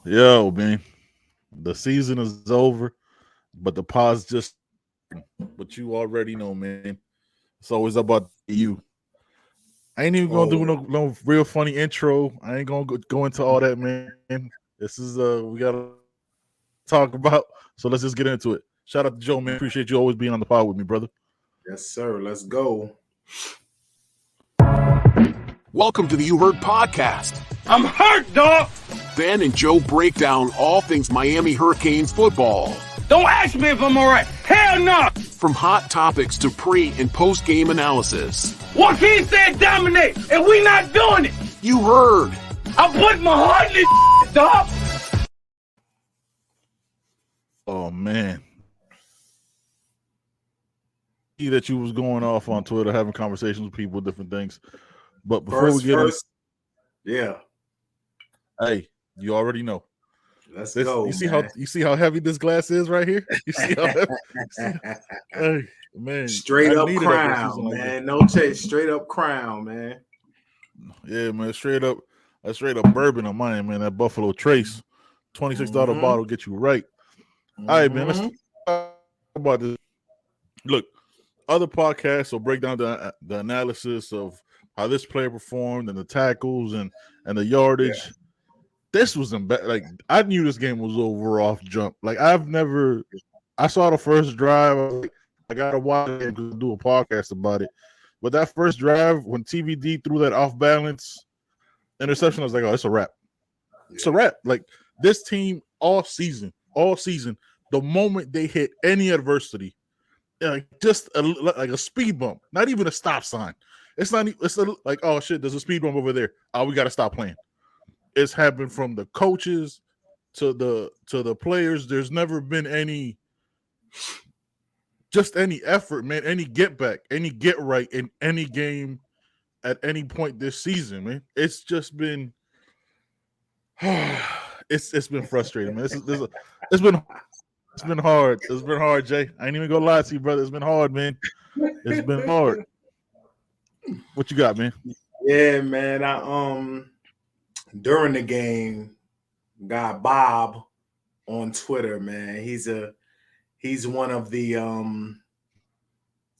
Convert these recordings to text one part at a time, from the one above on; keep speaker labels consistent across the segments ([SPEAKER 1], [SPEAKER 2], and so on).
[SPEAKER 1] Yo, man, the season is over, but the pod's just. But you already know, man. It's always about you. I ain't even gonna do
[SPEAKER 2] Oh,
[SPEAKER 1] no real funny intro. I ain't gonna go into all that, man. This is we got a lot to talk about. So let's just get into it. Shout out to Joe, man. Appreciate you always being on the pod with me, brother.
[SPEAKER 2] yes, sir. Let's go.
[SPEAKER 3] Welcome to the You Heard Podcast.
[SPEAKER 4] I'm hurt, dog.
[SPEAKER 3] Ben and Joe break down all things Miami Hurricanes football.
[SPEAKER 4] Don't ask me if I'm all right. Hell no.
[SPEAKER 3] From hot topics to pre- and post-game analysis.
[SPEAKER 4] Joaquin said dominate, and we not doing it.
[SPEAKER 3] You heard.
[SPEAKER 4] I put my heart in this, dog.
[SPEAKER 1] Oh man, see that you was going off on Twitter, having conversations with people, different things. But before we get
[SPEAKER 2] yeah,
[SPEAKER 1] hey, you already know.
[SPEAKER 2] let's
[SPEAKER 1] This,
[SPEAKER 2] go.
[SPEAKER 1] you see how heavy this glass is right here. You see how heavy, hey, man,
[SPEAKER 2] Straight
[SPEAKER 1] I
[SPEAKER 2] up
[SPEAKER 1] needed
[SPEAKER 2] crown,
[SPEAKER 1] season like
[SPEAKER 2] man. No chase, straight up crown, man.
[SPEAKER 1] yeah, man, straight up bourbon on mine, man. That Buffalo Trace, $26 bottle, get you right. All right, man. Let's talk about this. Look, other podcasts will break down the analysis of how this player performed and the tackles and the yardage. Yeah. This was like I knew this game was over off jump. Like I saw the first drive. I gotta watch it and do a podcast about it. But that first drive when TVD threw that off balance interception, I was like, oh, it's a wrap. It's a wrap. Like this team all season, the moment they hit any adversity, like just like a speed bump, not even a stop sign. It's not. It's like, oh shit, there's a speed bump over there. Oh, we got to stop playing. It's happened from the coaches to the players. There's never been any effort, man. Any get back, any get right in any game at any point this season, man. It's just been. It's been frustrating, man. It's been hard. It's been hard, Jay. I ain't even gonna lie to you, brother. It's been hard, man. It's been hard. What you got, man?
[SPEAKER 2] Yeah, man. I during the game, got Bob on Twitter, man. He's one of the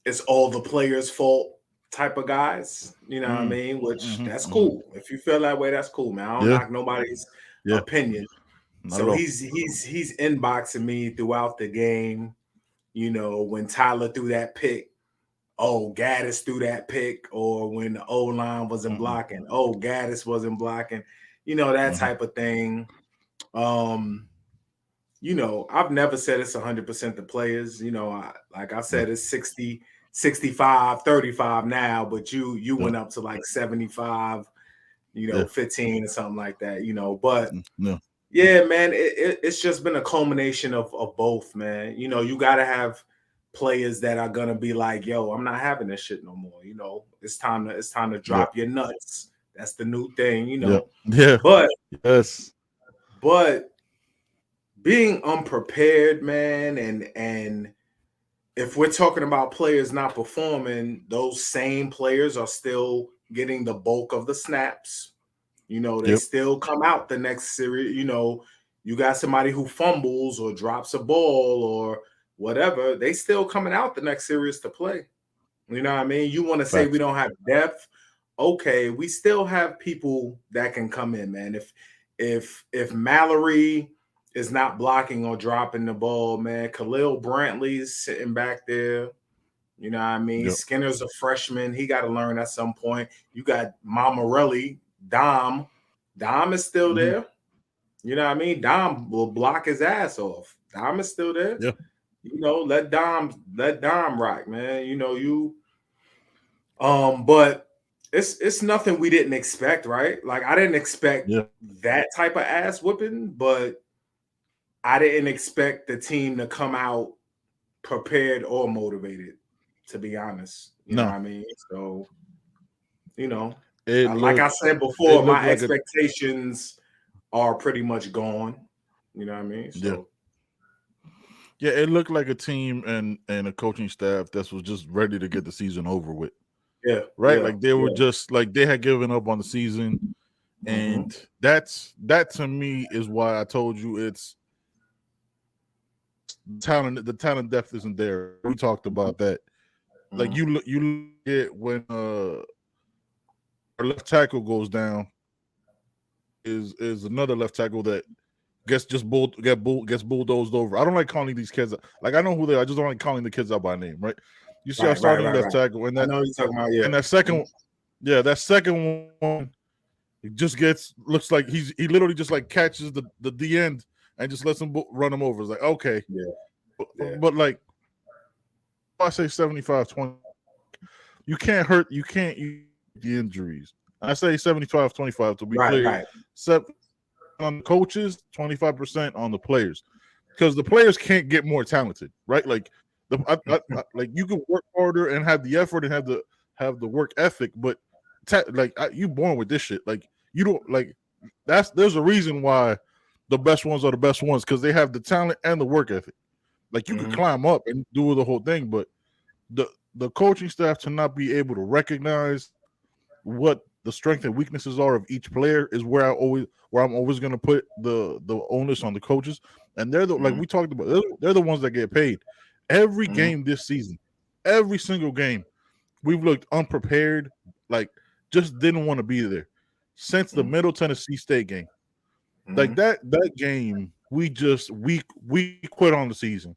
[SPEAKER 2] it's all the players' fault type of guys. You know what I mean? Which that's cool. If you feel that way, that's cool, man. I don't knock nobody's opinion. So he's inboxing me throughout the game. You know, when Tyler threw that pick, oh, Gaddis threw that pick, or when the O-line wasn't blocking, oh, Gaddis wasn't blocking, you know, that type of thing. You know, I've never said it's 100% the players. You know, like I said, it's 60, 65, 35 now, but you went up to like 75, 15 or something like that, you know, but yeah, man, it's just been a culmination of both, man. You know, you got to have players that are gonna be like, yo, I'm not having this shit no more. You know, it's time to drop your nuts. That's the new thing, you know.
[SPEAKER 1] Yeah.
[SPEAKER 2] But being unprepared, man, and if we're talking about players not performing, those same players are still getting the bulk of the snaps. You know, they still come out the next series. You know, you got somebody who fumbles or drops a ball or whatever, they still coming out the next series to play. You know what I mean? You want to say we don't have depth. Okay, we still have people that can come in, man. If Mallory is not blocking or dropping the ball, man, Khalil Brantley's sitting back there. You know what I mean? Skinner's a freshman. He got to learn at some point. You got Mamarelli, Dom. Dom is still there. You know what I mean? Dom will block his ass off. Dom is still there.
[SPEAKER 1] Yeah.
[SPEAKER 2] You know, let Dom rock, man. You know, but it's nothing we didn't expect, right? Like I didn't expect that type of ass whipping, but I didn't expect the team to come out prepared or motivated, to be honest. You know what I mean? So, you know, like I said before, my expectations are pretty much gone. You know what I mean? So
[SPEAKER 1] yeah, it looked like a team and a coaching staff that was just ready to get the season over with.
[SPEAKER 2] Yeah.
[SPEAKER 1] Right? Like they were just like they had given up on the season And that to me is why I told you it's talent. The talent depth isn't there. We talked about that. Like you look at when our left tackle goes down, is another left tackle that gets bulldozed over. I don't like calling these kids like I know who they are. I just don't like calling the kids out by name, right? You see our starting left tackle, and that, I know you're talking about, and that second one, it just looks like he literally just like catches the D end and just lets him run him over. It's like, okay, but like I say 75-20, you can't use the injuries. I say 75-25 to be clear.
[SPEAKER 2] Right.
[SPEAKER 1] On the coaches, 25% on the players, because the players can't get more talented, right? Like like you can work harder and have the effort and have the work ethic, but you born with this shit. Like you don't like there's a reason why the best ones are the best ones, because they have the talent and the work ethic. Like you can climb up and do the whole thing, but the coaching staff to not be able to recognize what the strengths and weaknesses are of each player is where I'm always going to put the onus on the coaches. And they're like we talked about, they're the ones that get paid. Every game this season, every single game, we've looked unprepared, like just didn't want to be there since the Middle Tennessee State game. Like that game, we quit on the season.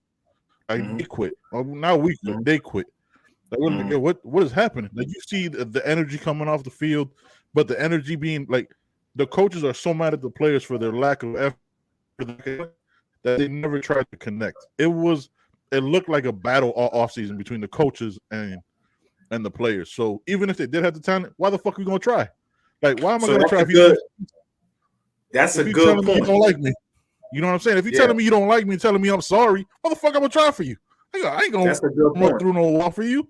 [SPEAKER 1] Like we quit. Now we quit. They quit. Like, what is happening? Like you see the energy coming off the field, but the energy being like the coaches are so mad at the players for their lack of effort that they never tried to connect. It looked like a battle all offseason between the coaches and the players. So even if they did have the talent, why the fuck are we gonna try? Like, why am I gonna try?
[SPEAKER 2] That's a
[SPEAKER 1] good
[SPEAKER 2] point.
[SPEAKER 1] You don't like me. You know what I'm saying? If you're telling me you don't like me and telling me I'm sorry, what the fuck I'm gonna try for you? I ain't gonna run through no wall for you.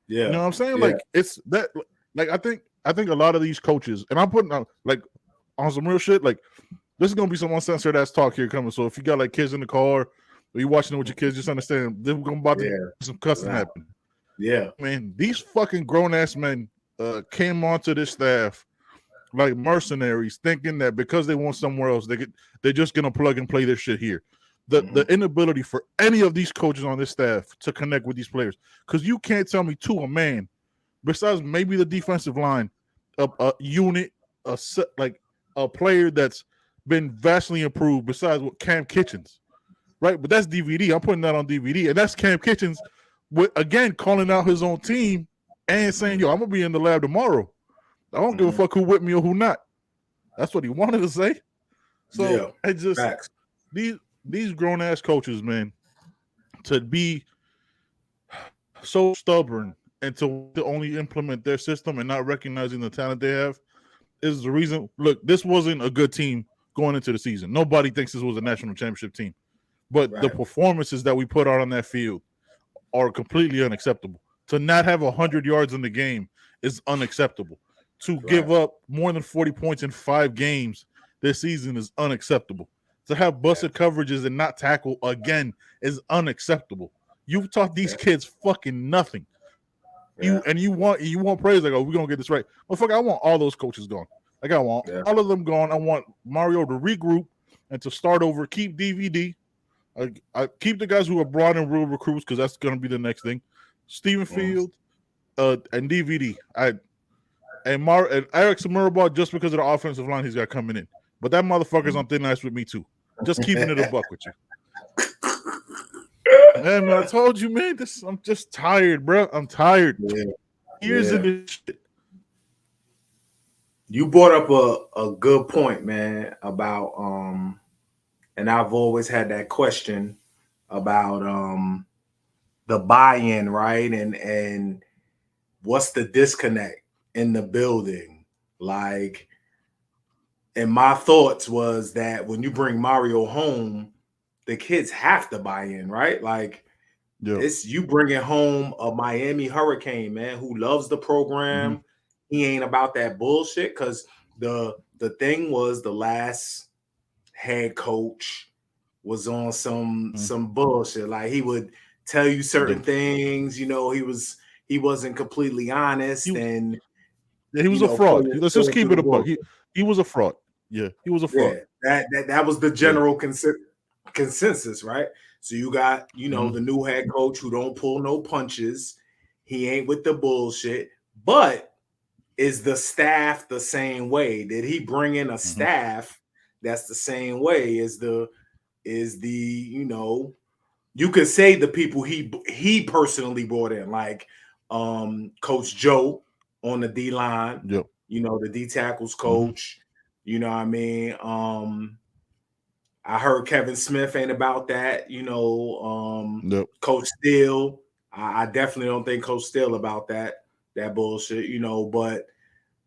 [SPEAKER 2] Yeah,
[SPEAKER 1] you know what I'm saying? Like it's that. Like I think a lot of these coaches, and I'm putting out like on some real shit. Like this is gonna be some uncensored ass talk here coming. So if you got like kids in the car, or you watching it with your kids, just understand they're gonna about to some cussing happen.
[SPEAKER 2] Yeah,
[SPEAKER 1] man, these fucking grown ass men came onto this staff like mercenaries, thinking that because they want somewhere else, they're just gonna plug and play their shit here. The inability for any of these coaches on this staff to connect with these players, because you can't tell me to a man, besides maybe the defensive line, a unit, like a player that's been vastly improved besides what Cam Kitchens, right? But that's DVD. I'm putting that on DVD, and that's Cam Kitchens, again calling out his own team and saying, "Yo, I'm gonna be in the lab tomorrow. I don't give a fuck who with me or who not." That's what he wanted to say. So it just facts. These grown ass coaches, man, to be so stubborn and to only implement their system and not recognizing the talent they have is the reason. Look, this wasn't a good team going into the season. Nobody thinks this was a national championship team, but the performances that we put out on that field are completely unacceptable. To not have 100 yards in the game is unacceptable. To give up more than 40 points in 5 games this season is unacceptable. To have busted coverages and not tackle again is unacceptable. You've taught these kids fucking nothing. You want praise, like, oh, we're gonna get this right. Well, fuck, I want all those coaches gone. Like, I want all of them gone. I want Mario to regroup and to start over. Keep DVD. I keep the guys who are brought in real recruits, because that's gonna be the next thing. Stephen Field, and DVD. And Eric Samurabah, just because of the offensive line he's got coming in. But that motherfucker's on thin ice with me too. Just keeping it a buck with you. Man, I told you, man, I'm just tired, bro. I'm tired. Years of this shit.
[SPEAKER 2] You brought up a good point, man, about and I've always had that question about the buy-in, right? And what's the disconnect in the building? Like, and my thoughts was that when you bring Mario home, the kids have to buy in, right? Like, it's you bringing home a Miami Hurricane, man, who loves the program. He ain't about that bullshit, because the thing was the last head coach was on some bullshit. Like, he would tell you certain things, you know, he wasn't completely honest, and
[SPEAKER 1] he was a fraud. Let's just keep it a buck. He He was a fraud. Yeah, he was a fraud.
[SPEAKER 2] Yeah, that was the general consensus, right? So you got, the new head coach who don't pull no punches. He ain't with the bullshit. But is the staff the same way? Did he bring in a staff that's the same way? Is the you could say the people he personally brought in, like Coach Joe on the D line, the D tackles coach. You know what I mean? I heard Kevin Smith ain't about that. Coach Steele. I definitely don't think Coach Steele about that bullshit. But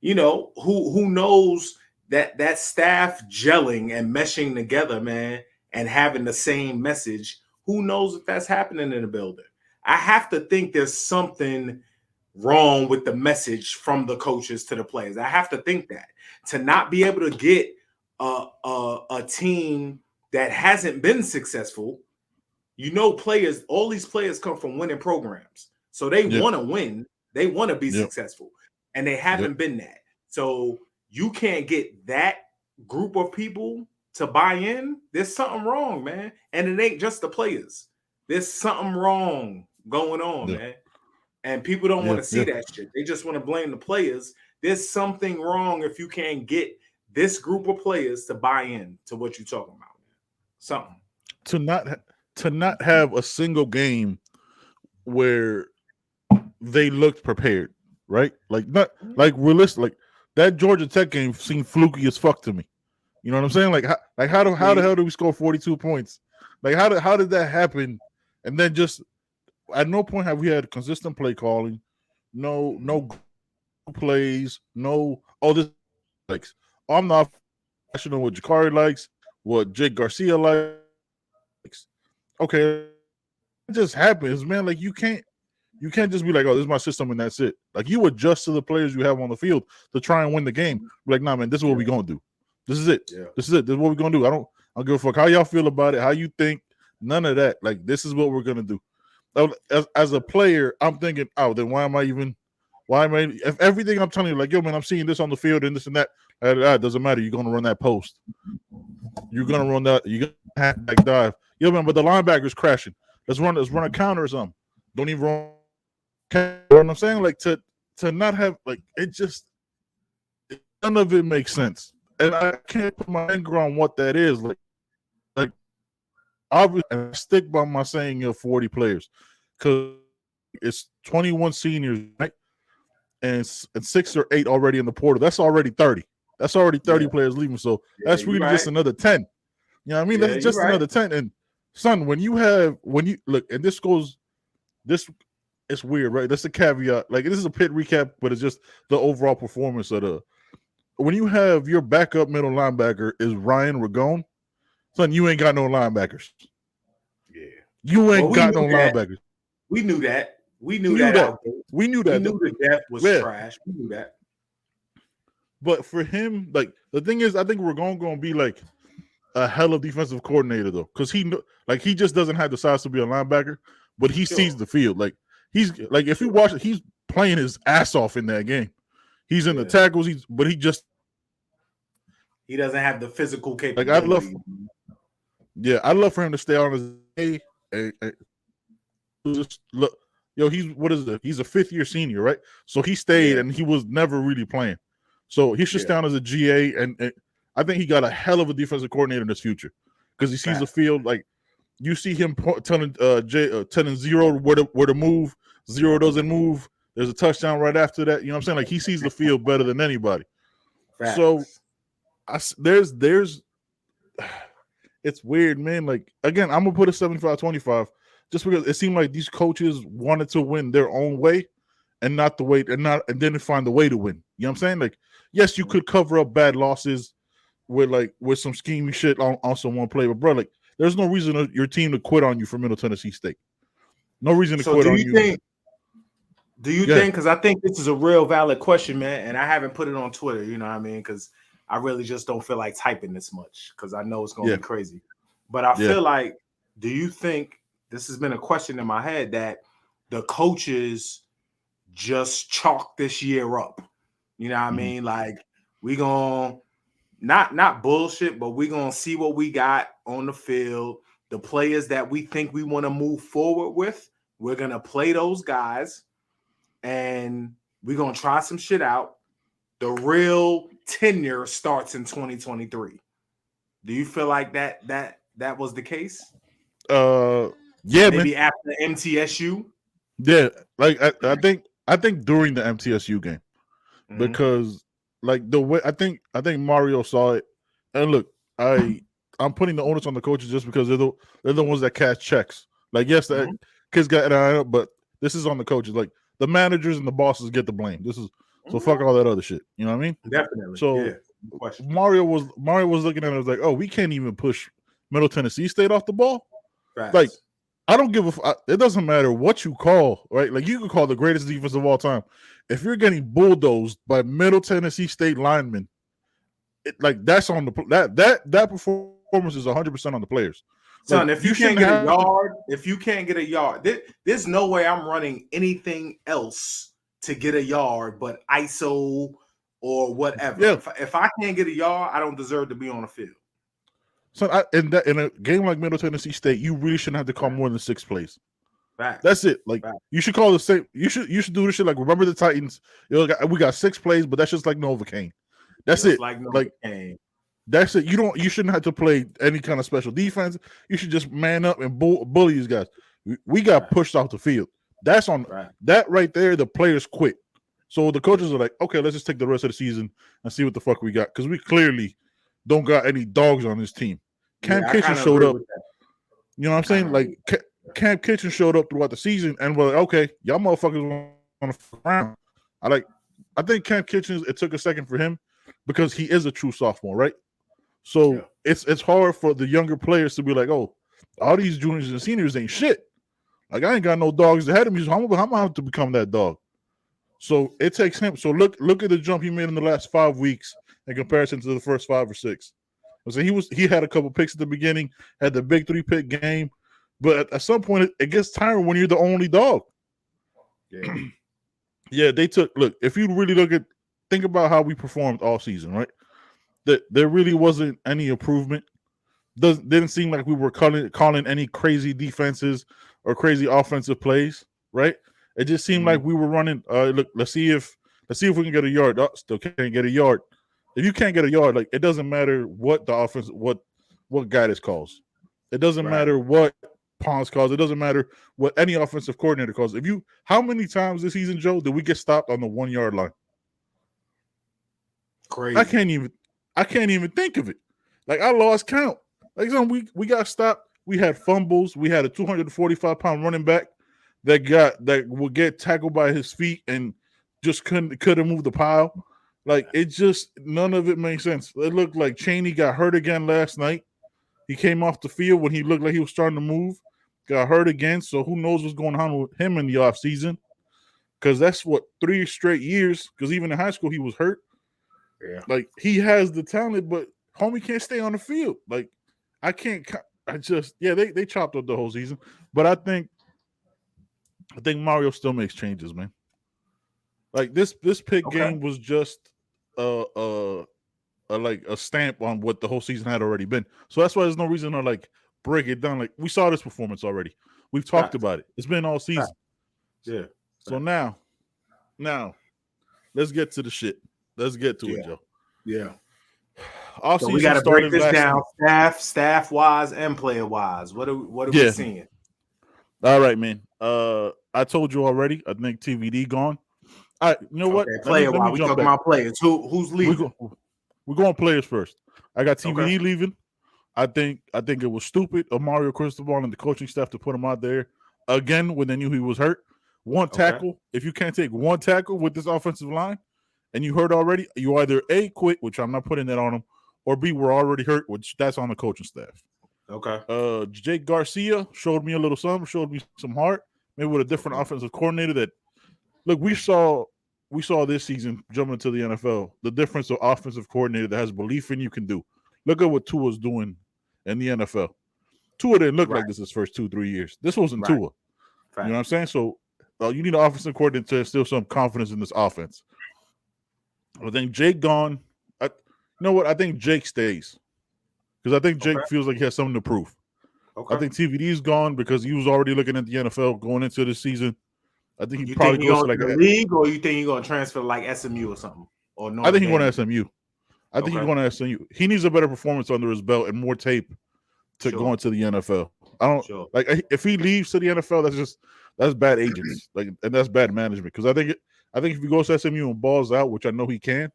[SPEAKER 2] who knows that staff gelling and meshing together, man, and having the same message. Who knows if that's happening in the building? I have to think there's something wrong with the message from the coaches to the players. I have to think that to not be able to get a team that hasn't been successful, players, all these players come from winning programs. So they want to win. They want to be successful. And they haven't been that. So you can't get that group of people to buy in. There's something wrong, man. And it ain't just the players. There's something wrong going on, man. And people don't want to see that shit. They just want to blame the players. There's something wrong if you can't get this group of players to buy in to what you're talking about. Something.
[SPEAKER 1] To not have a single game where they looked prepared, right? Like not like realistic. Like that Georgia Tech game seemed fluky as fuck to me. You know what I'm saying? How the hell do we score 42 points? Like how did that happen? And then just at no point have we had consistent play calling, no plays, this likes. I'm not know what Jakari likes, what Jake Garcia likes. Okay, it just happens, man. Like you can't just be like, oh, this is my system and that's it. Like you adjust to the players you have on the field to try and win the game. Like, nah, man, this is what we're gonna do. This is it. Yeah. This is it. This is what we're gonna do. I don't give a fuck how y'all feel about it, how you think. None of that. Like, this is what we're gonna do. As a player, I'm thinking, oh, then why am I if everything I'm telling you, like, yo, man, I'm seeing this on the field and this and that, it doesn't matter. You're gonna run that post. You're gonna run that. You're gonna have that dive. Yo, man, but the linebacker's crashing. Let's run a counter or something. Don't even run. You know what I'm saying? Like to not have like it just none of it makes sense. And I can't put my finger on what that is. Like obviously I stick by my saying you're 40 players because it's 21 seniors, right? And 6 or 8 already in the portal. That's already 30. That's already 30 players leaving. So that's really just another 10. You know what I mean? That's just another 10. And son, when you look, and this it's weird, right? That's a caveat. Like, this is a Pitt recap, but it's just the overall performance of when you have your backup middle linebacker is Ryan Ragone, son, you ain't got no linebackers. Yeah. You ain't got no linebackers.
[SPEAKER 2] We knew that. We knew that.
[SPEAKER 1] We knew that.
[SPEAKER 2] We knew the depth was trash. We knew that.
[SPEAKER 1] But for him, like, the thing is, I think Ragone going to be like a hell of defensive coordinator, though, because he just doesn't have the size to be a linebacker, but he sees the field. Like, he's like, if you watch it, he's playing his ass off in that game. He's in the tackles, but he
[SPEAKER 2] doesn't have the physical capability.
[SPEAKER 1] Like, I'd love for him to stay on his A and just look. Yo, he's a fifth-year senior, right? So he stayed and he was never really playing. So he should stay on as a GA, and I think he got a hell of a defensive coordinator in his future because he sees the field. Like, you see him telling zero where to move. Zero doesn't move. There's a touchdown right after that. You know what I'm saying? Like, he sees the field better than anybody. Facts. So there's it's weird, man. Like, again, I'm gonna put a 75-25 just because it seemed like these coaches wanted to win their own way and not the way and didn't find the way to win. You know what I'm saying? Like, yes, you could cover up bad losses with some scheming shit on some one play, but bro, like, there's no reason your team to quit on you for Middle Tennessee State. No reason to quit on you.
[SPEAKER 2] Do you think, because I think this is a real valid question, man, and I haven't put it on Twitter, you know what I mean? Because I really just don't feel like typing this much because I know it's going to be crazy. But I feel like, do you think, this has been a question in my head, that the coaches just chalk this year up? You know what I mean? Like, we going to not bullshit, but we're gonna see what we got on the field. The players that we think we want to move forward with, we're gonna play those guys, and we're gonna try some shit out. The real tenure starts in 2023. Do you feel like that was the case?
[SPEAKER 1] Yeah,
[SPEAKER 2] Maybe
[SPEAKER 1] man.
[SPEAKER 2] after MTSU.
[SPEAKER 1] Yeah, like I think during the MTSU game, because like the way I think Mario saw it, and look, I'm putting the onus on the coaches just because they're the ones that cash checks. Like, yes, the kids got an eye up, but this is on the coaches. Like the managers and the bosses get the blame. This is so fuck all that other shit. You know what I mean?
[SPEAKER 2] Definitely.
[SPEAKER 1] So
[SPEAKER 2] yeah.
[SPEAKER 1] Mario was looking at it, was like, oh, we can't even push Middle Tennessee State off the ball.
[SPEAKER 2] Facts.
[SPEAKER 1] Like, I don't give it doesn't matter what you call, right? Like, you can call the greatest defense of all time. If you're getting bulldozed by Middle Tennessee State linemen, that's on the that performance is 100% on the players.
[SPEAKER 2] Son,
[SPEAKER 1] like,
[SPEAKER 2] if you can't get a yard, there's no way I'm running anything else to get a yard but ISO or whatever.
[SPEAKER 1] Yeah.
[SPEAKER 2] If I can't get a yard, I don't deserve to be on the field.
[SPEAKER 1] So in a game like Middle Tennessee State, you really shouldn't have to call more than 6 plays.
[SPEAKER 2] Facts.
[SPEAKER 1] That's it. Like,
[SPEAKER 2] Facts.
[SPEAKER 1] You should call the same. You should do this shit like, remember the Titans? We got 6 plays, but that's just like Novocaine. That's
[SPEAKER 2] just
[SPEAKER 1] it.
[SPEAKER 2] Like Novocaine.
[SPEAKER 1] That's it. You shouldn't have to play any kind of special defense. You should just man up and bully these guys. We got pushed off the field. That's on that right there. The players quit. So the coaches are like, okay, let's just take the rest of the season and see what the fuck we got, because we clearly don't got any dogs on this team. Cam Kitchen showed up. You know what I'm saying? Like, Cam Kitchen showed up throughout the season, and we're like, okay, y'all motherfuckers want to fuck around. I think Cam Kitchen, it took a second for him because he is a true sophomore, right? So it's hard for the younger players to be like, oh, all these juniors and seniors ain't shit. Like, I ain't got no dogs ahead of me, so I'm gonna have to become that dog. So it takes him. So look at the jump he made in the last 5 weeks in comparison to the first 5 or 6. So he had a couple picks at the beginning, had the big 3-pick game, but at some point it gets tiring when you're the only dog.
[SPEAKER 2] Yeah.
[SPEAKER 1] Yeah, look, if you really think about how we performed all season, right? There really wasn't any improvement. Didn't seem like we were calling any crazy defenses or crazy offensive plays, right? It just seemed like we were running. Look, let's see if we can get a yard. Oh, still can't get a yard. If you can't get a yard, like, it doesn't matter what the offense, what guidance calls. It doesn't matter what Pons calls. It doesn't matter what any offensive coordinator calls. How many times this season, Joe, did we get stopped on the 1-yard line?
[SPEAKER 2] Crazy.
[SPEAKER 1] I can't even think of it. Like, I lost count. Like, we got stopped. We had fumbles. We had a 245-pound running back that would get tackled by his feet and just couldn't move the pile. Like, it just, none of it makes sense. It looked like Chaney got hurt again last night. He came off the field when he looked like he was starting to move. Got hurt again, so who knows what's going on with him in the offseason. Because that's 3 straight years, because even in high school he was hurt.
[SPEAKER 2] Yeah.
[SPEAKER 1] Like, he has the talent, but homie can't stay on the field. Like, they chopped up the whole season. But I think Mario still makes changes, man. Like, this Pitt game was just like a stamp on what the whole season had already been. So that's why there's no reason to like break it down. Like, we saw this performance already. We've talked about it. It's been all season.
[SPEAKER 2] Yeah.
[SPEAKER 1] So now, let's get to the shit. Let's get to it, Joe.
[SPEAKER 2] Yeah.
[SPEAKER 1] So
[SPEAKER 2] we got to break this down, staff wise and player wise. What are we seeing?
[SPEAKER 1] All right, man. I told you already. I think TVD gone. All right, you know what?
[SPEAKER 2] Player wise, we talking about players. Who's leaving?
[SPEAKER 1] We're going players first. I got TVD leaving. I think it was stupid of Mario Cristobal and the coaching staff to put him out there again when they knew he was hurt. One tackle. If you can't take one tackle with this offensive line, and you hurt already, you either A, quit, which I'm not putting that on him, or B, we're already hurt, which that's on the coaching staff.
[SPEAKER 2] Okay.
[SPEAKER 1] Jake Garcia showed me a little something, showed me some heart, maybe with a different offensive coordinator that, look, we saw this season jumping into the NFL, the difference of offensive coordinator that has belief in you can do. Look at what Tua's doing in the NFL. Tua didn't look like this his first 2-3 years. This wasn't Tua. You know what I'm saying? So you need an offensive coordinator to instill some confidence in this offense. I think Jake gone. You know what? I think Jake stays because I think Jake
[SPEAKER 2] Okay.
[SPEAKER 1] feels like he has something to prove.
[SPEAKER 2] Okay.
[SPEAKER 1] I think TVD's gone because he was already looking at the NFL going into the season. I think he
[SPEAKER 2] You
[SPEAKER 1] probably
[SPEAKER 2] think he
[SPEAKER 1] goes to
[SPEAKER 2] going
[SPEAKER 1] like
[SPEAKER 2] to the league, or you think he going to transfer to like SMU or something, or
[SPEAKER 1] I
[SPEAKER 2] Notre
[SPEAKER 1] think he's going
[SPEAKER 2] Dame?
[SPEAKER 1] to SMU. I think he's
[SPEAKER 2] Okay.
[SPEAKER 1] going to SMU. He needs a better performance under his belt and more tape to go
[SPEAKER 2] Sure.
[SPEAKER 1] into the NFL. I don't
[SPEAKER 2] Sure.
[SPEAKER 1] like if he leaves to the NFL. That's bad agents, and that's bad management. Because I think if he goes to SMU and balls out, which I know he can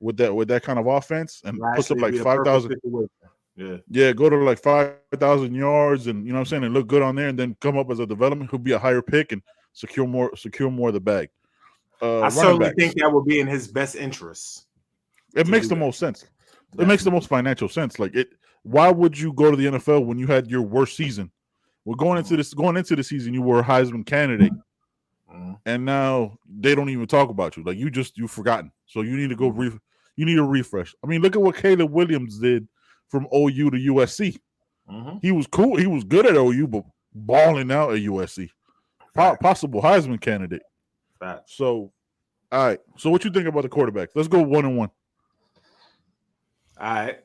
[SPEAKER 1] with that kind of offense, and puts up
[SPEAKER 2] Actually, it'd
[SPEAKER 1] like
[SPEAKER 2] be the perfect
[SPEAKER 1] 5,000.
[SPEAKER 2] situation.
[SPEAKER 1] Yeah, go to like 5,000 yards, and you know what I'm saying, and look good on there, and then come up as a development. He'll be a higher pick and secure more of the bag.
[SPEAKER 2] I
[SPEAKER 1] Running
[SPEAKER 2] certainly
[SPEAKER 1] backs.
[SPEAKER 2] think that would be in his best interest.
[SPEAKER 1] It
[SPEAKER 2] to
[SPEAKER 1] makes
[SPEAKER 2] do
[SPEAKER 1] the
[SPEAKER 2] that.
[SPEAKER 1] most sense. It makes the most financial sense. Like it. Why would you go to the NFL when you had your worst season? Well, going into the season, you were a Heisman candidate, and now they don't even talk about you. Like you've forgotten. So you need to go. You need a refresh. I mean, look at what Caleb Williams did from OU to USC. He was cool. He was good at OU, but balling out at USC. Possible Heisman candidate.
[SPEAKER 2] Fact.
[SPEAKER 1] So, all right. So, what you think about the quarterbacks? Let's go 1-1.
[SPEAKER 2] All right.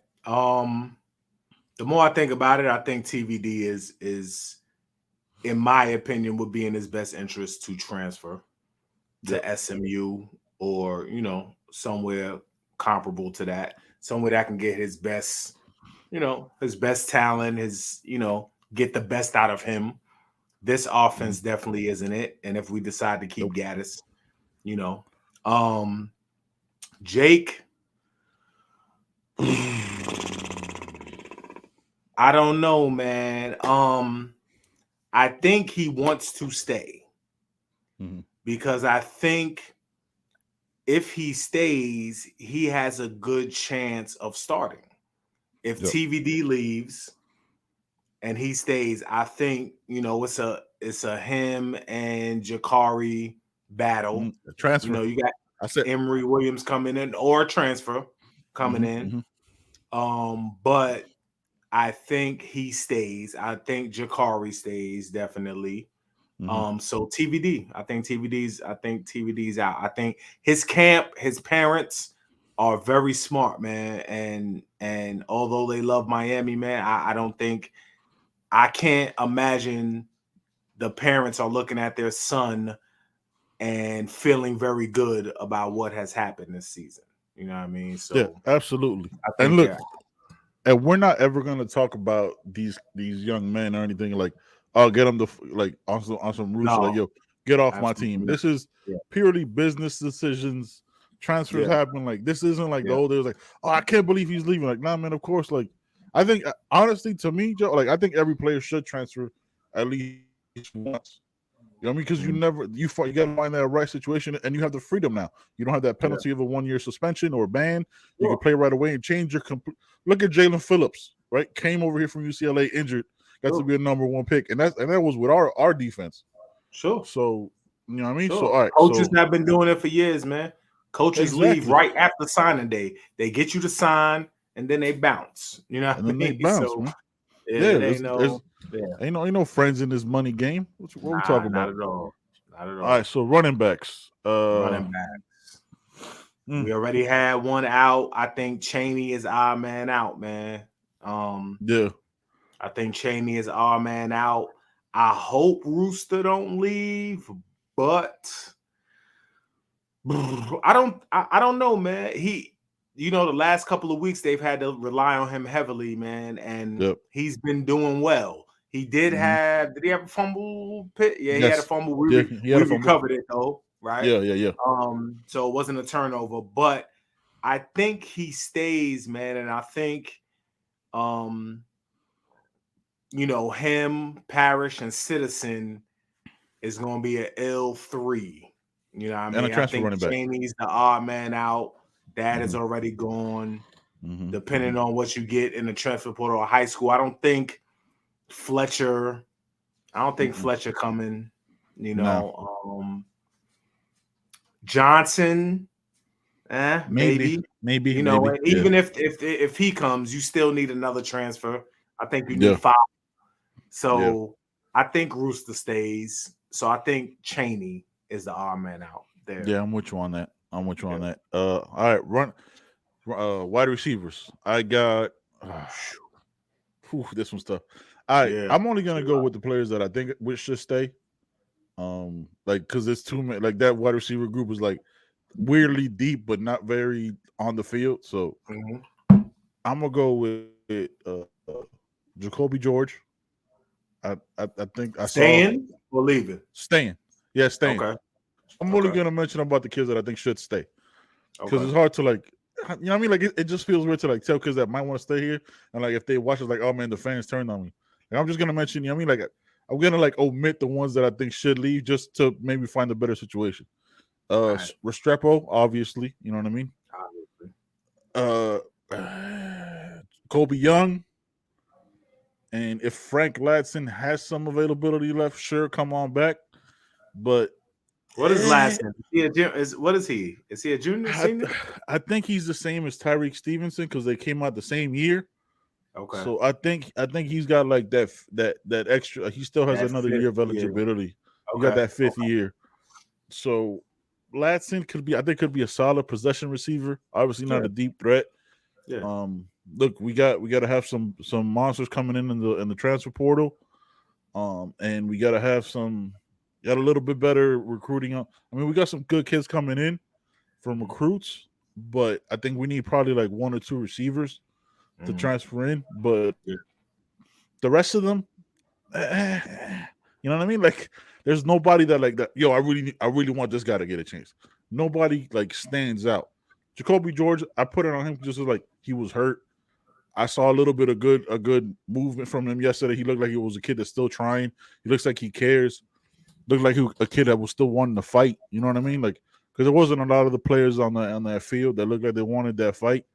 [SPEAKER 2] The more I think about it, I think TVD is in my opinion would be in his best interest to transfer to SMU or somewhere comparable to that, somewhere that can get his best, his best talent, get the best out of him. This offense definitely isn't it. And if we decide to keep Gaddis, Jake. I don't know, man. I think he wants to stay because I think if he stays, he has a good chance of starting. If TVD leaves and he stays, I think it's a him and Jakari battle.
[SPEAKER 1] Transfer.
[SPEAKER 2] You got Emory Williams coming in or a transfer coming in. But I think he stays. I think Jakari stays definitely. So TVD. I think TVD's out. I think his camp, his parents are very smart, man. And although they love Miami, man, I can't imagine the parents are looking at their son and feeling very good about what has happened this season. You know what I mean? So
[SPEAKER 1] yeah, absolutely.
[SPEAKER 2] I think,
[SPEAKER 1] and look, and we're not ever going to talk about these young men or anything like, I'll get them to like on some rules like, yo, get off my team. This is purely business decisions. Transfers happen. Like this isn't like the old days. Like, oh, I can't believe he's leaving. Like, nah, man. Of course. Like, I think honestly, to me, Joe, like I think every player should transfer at least once. You know what I mean? Because you got to find that right situation, and you have the freedom now. You don't have that penalty of a 1-year suspension or ban. You can play right away and change your complete. Look at Jalen Phillips, right? Came over here from UCLA injured, got to be a number 1 pick, and that was with our defense.
[SPEAKER 2] Sure.
[SPEAKER 1] So you know what I mean?
[SPEAKER 2] Sure.
[SPEAKER 1] So all right,
[SPEAKER 2] coaches have been doing it for years, man. Coaches leave
[SPEAKER 1] Exactly.
[SPEAKER 2] right after signing day. They get you to sign, and then they bounce. You know what
[SPEAKER 1] and
[SPEAKER 2] I
[SPEAKER 1] then
[SPEAKER 2] mean?
[SPEAKER 1] they bounce,
[SPEAKER 2] So,
[SPEAKER 1] man.
[SPEAKER 2] ain't
[SPEAKER 1] Ain't no friends in this money game. What we talking about?
[SPEAKER 2] Not at all. Not at all.
[SPEAKER 1] All right, so running backs.
[SPEAKER 2] Running backs. We already had one out. I think Chaney is our man out, man.
[SPEAKER 1] Yeah.
[SPEAKER 2] I think Chaney is our man out. I hope Rooster don't leave, but I don't know, man. He, the last couple of weeks they've had to rely on him heavily, man, and he's been doing well. He did have. Did he have a fumble? Pitt? Yeah, he had a fumble. We recovered it though, right?
[SPEAKER 1] Yeah.
[SPEAKER 2] So it wasn't a turnover, but I think he stays, man, and I think, him, Parrish, and Citizen is going to be an L3. You know what I mean?
[SPEAKER 1] And a transfer
[SPEAKER 2] I think
[SPEAKER 1] running back.
[SPEAKER 2] Chaney's the odd man out. Dad is already gone. Depending on what you get in the transfer portal or high school, I don't think Fletcher coming. Johnson, maybe. And even if he comes, you still need another transfer. I think you need 5. So I think Rooster stays. So I think Chaney is the odd man out there.
[SPEAKER 1] Yeah, I'm with you on that. All right, Wide receivers. I got. This one's tough. I'm only gonna go with the players that I think which should stay. Like because it's too many. Like that wide receiver group is like weirdly deep, but not very on the field. So I'm gonna go with Jacoby George. I think I
[SPEAKER 2] staying or leaving.
[SPEAKER 1] Staying. Yeah, staying.
[SPEAKER 2] Okay.
[SPEAKER 1] I'm only gonna mention about the kids that I think should stay because it's hard to like. You know what I mean? Like it just feels weird to like tell kids that might want to stay here, and like if they watch it, like, oh man, the fans turned on me. Like, I'm just gonna mention. You know what I mean? Like I'm gonna like omit the ones that I think should leave just to maybe find a better situation. Restrepo, obviously. You know what I mean? Obviously. Kobe Young, and if Frank Ladson has some availability left, sure, come on back. But
[SPEAKER 2] what is Ladson? What is he? Is he a junior, senior?
[SPEAKER 1] I think he's the same as Tyreek Stevenson because they came out the same year.
[SPEAKER 2] Okay.
[SPEAKER 1] So I think he's got like that extra. He still has another year of eligibility. He got that fifth year. So Ladson could be a solid possession receiver. Obviously not a deep threat.
[SPEAKER 2] Yeah.
[SPEAKER 1] Look, we got to have some monsters coming in the transfer portal. And we got to have got a little bit better recruiting. I mean, we got some good kids coming in from recruits, but I think we need probably like one or two receivers to transfer in. But the rest of them, you know what I mean? Like, there's nobody that like that. Yo, I really want this guy to get a chance. Nobody like stands out. Jacoby George, I put it on him just like he was hurt. I saw a little bit of a good movement from him yesterday. He looked like he was a kid that's still trying. He looks like he cares. Looked like a kid that was still wanting to fight. You know what I mean? Like, because there wasn't a lot of the players on that field that looked like they wanted that fight.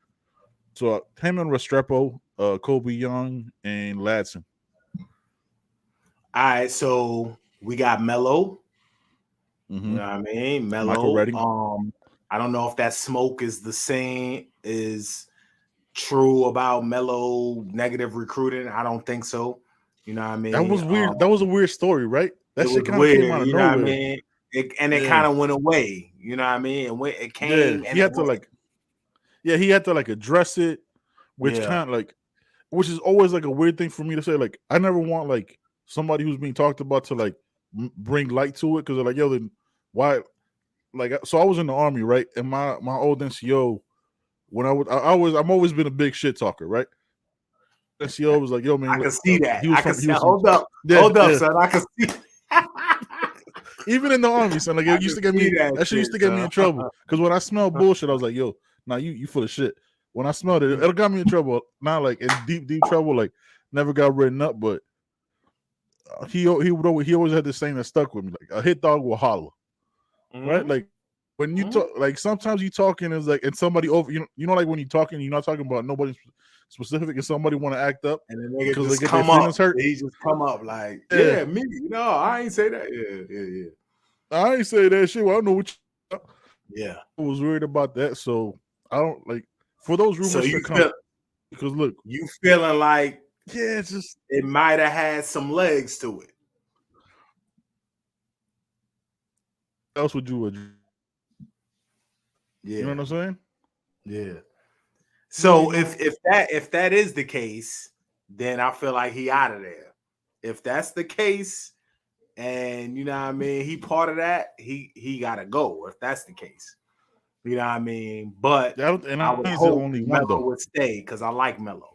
[SPEAKER 1] So him and Restrepo, Kobe Young, and Ladson.
[SPEAKER 2] All right, so we got Melo. You know what I mean? Melo.
[SPEAKER 1] Michael Redding.
[SPEAKER 2] I don't know if that smoke is the same is true about Melo negative recruiting. I don't think so. You know what I mean?
[SPEAKER 1] That was weird. That was a weird story, right? That shit kind of came out of nowhere.
[SPEAKER 2] You know what I mean? It kind of went away. You know what I mean? It came.
[SPEAKER 1] Yeah, he had to address it, which kind of like, which is always like a weird thing for me to say. Like, I never want like somebody who's being talked about to like bring light to it because they're like, yo, then why? Like, so I was in the Army, right? And my old NCO, when I'm always been a big shit talker, right? NCO was like, yo, man,
[SPEAKER 2] I can see that. Hold up, son. I can see.
[SPEAKER 1] Even in the Army, son, like it used to get me. That shit used to get me in trouble because when I smelled bullshit, I was like, yo, nah, you full of shit. When I smelled it, it got me in trouble. Not like in deep trouble. Like never got written up, but he always had this saying that stuck with me. Like a hit dog will holler, right? Like when you talk, like sometimes you talking is like and somebody over, you know, like when you talking, you're not talking about nobody specific, and somebody want to act up
[SPEAKER 2] and then because they get their feelings hurt. He just come up like, yeah, me, no, I ain't say that. Yeah.
[SPEAKER 1] I ain't say that shit. Well, I don't know what.
[SPEAKER 2] I
[SPEAKER 1] was worried about that, so I don't like for those rumors to come. Because look,
[SPEAKER 2] you feeling like
[SPEAKER 1] it's just
[SPEAKER 2] it might have had some legs to it.
[SPEAKER 1] What else would you?
[SPEAKER 2] Yeah,
[SPEAKER 1] you know what I'm saying?
[SPEAKER 2] Yeah. So if that is the case, then I feel like he out of there. If that's the case, and you know what I mean, he part of that, he gotta go. If that's the case, you know what I mean. But I would hope Melo would stay because I like Melo.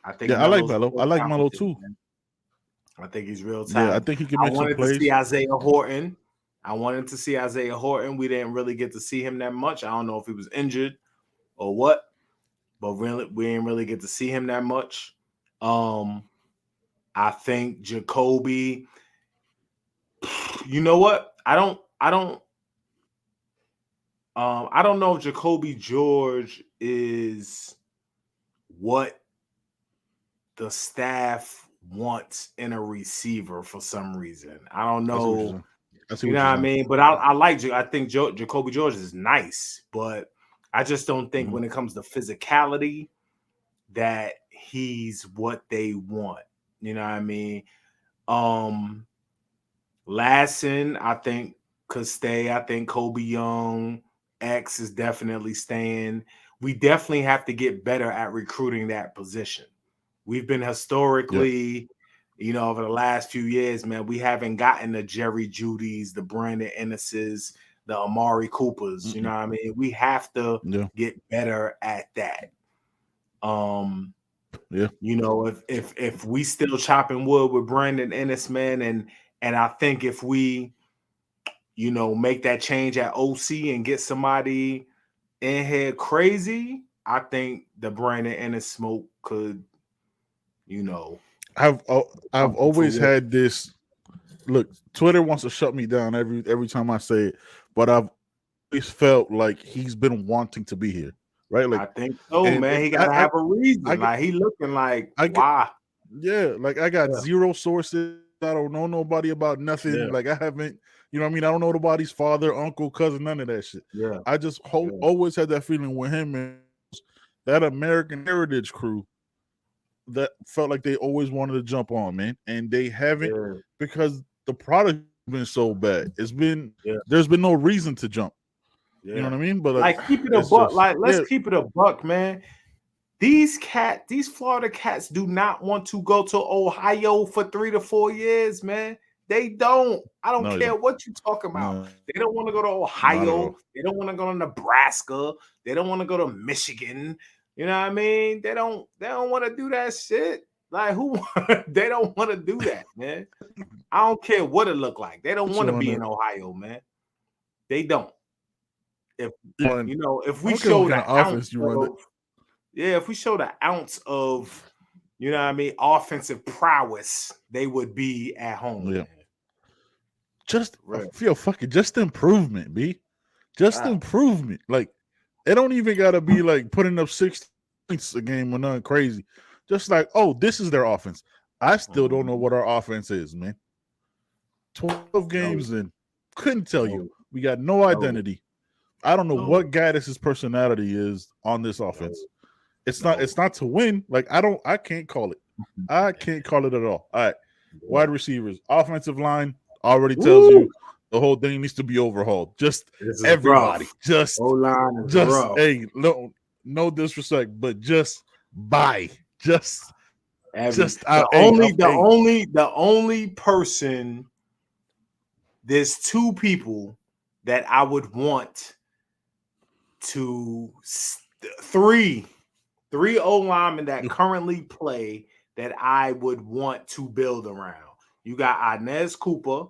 [SPEAKER 2] I think
[SPEAKER 1] I like Melo. I like Melo too.
[SPEAKER 2] Man. I think he's real talented.
[SPEAKER 1] Yeah, I think he can make some plays.
[SPEAKER 2] I wanted to see Isaiah Horton. We didn't really get to see him that much. I don't know if he was injured or what, but really we didn't really get to see him that much. I think Jacoby, you know what? I don't know if Jacoby George is what the staff wants in a receiver for some reason. I don't know. You know what I mean? But I like you. I think Jacoby George is nice, but I just don't think when it comes to physicality that he's what they want. You know what I mean? Ladson, I think, could stay. I think Kobe Young, X is definitely staying. we definitely have to get better at recruiting that position. We've been historically, over the last few years, man, we haven't gotten the Jerry Judys, the Brandon Ennis's, the Amari Coopers. You know what I mean? We have to get better at that. If we still chopping wood with Brandon Ennis, man, and I think if we, make that change at OC and get somebody in here crazy, I think the Brandon Ennis smoke could,
[SPEAKER 1] I've always had this. Look, Twitter wants to shut me down every time I say it, but I've always felt like he's been wanting to be here, right? Like
[SPEAKER 2] I think so, man. He got to have a reason. He looking like why?
[SPEAKER 1] Like I got zero sources. I don't know nobody about nothing.
[SPEAKER 2] Yeah.
[SPEAKER 1] Like I haven't, I don't know nobody's father, uncle, cousin, none of that shit.
[SPEAKER 2] Yeah.
[SPEAKER 1] I just always had that feeling with him and that American Heritage crew that felt like they always wanted to jump on, man, and they haven't because the product has been so bad. It's been there's been no reason to jump. You know what I mean? But
[SPEAKER 2] keep it a buck. Let's keep it a buck, man. These Florida cats do not want to go to Ohio for 3 to 4 years, man. They don't. I don't care what you talking about. No. They don't want to go to Ohio. They don't want to go to Nebraska. They don't want to go to Michigan. You know what I mean? They don't want to do that shit. Like who? They don't want to do that, man. I don't care what it look like. They don't want to be in Ohio, man. They don't. If we show the ounce if we show the ounce of, offensive prowess, they would be at home. Yeah.
[SPEAKER 1] Just just improvement, B. Just improvement. Like it don't even gotta be like putting up 6 points a game or nothing crazy. Just like, this is their offense. I still don't know what our offense is, man. 12 games in, couldn't tell you. We got no identity. I don't know what Gaddis's personality is on this offense. It's not to win. Like I can't call it. I can't call it at all. All right. Wide receivers, offensive line already tells you the whole thing needs to be overhauled. Just everybody.
[SPEAKER 2] Rough.
[SPEAKER 1] Just
[SPEAKER 2] O-line is rough.
[SPEAKER 1] Hey, no disrespect, but just buy.
[SPEAKER 2] The only person. There's 2 people that I would want to 3 O-linemen that currently play that I would want to build around. You got Inez Cooper,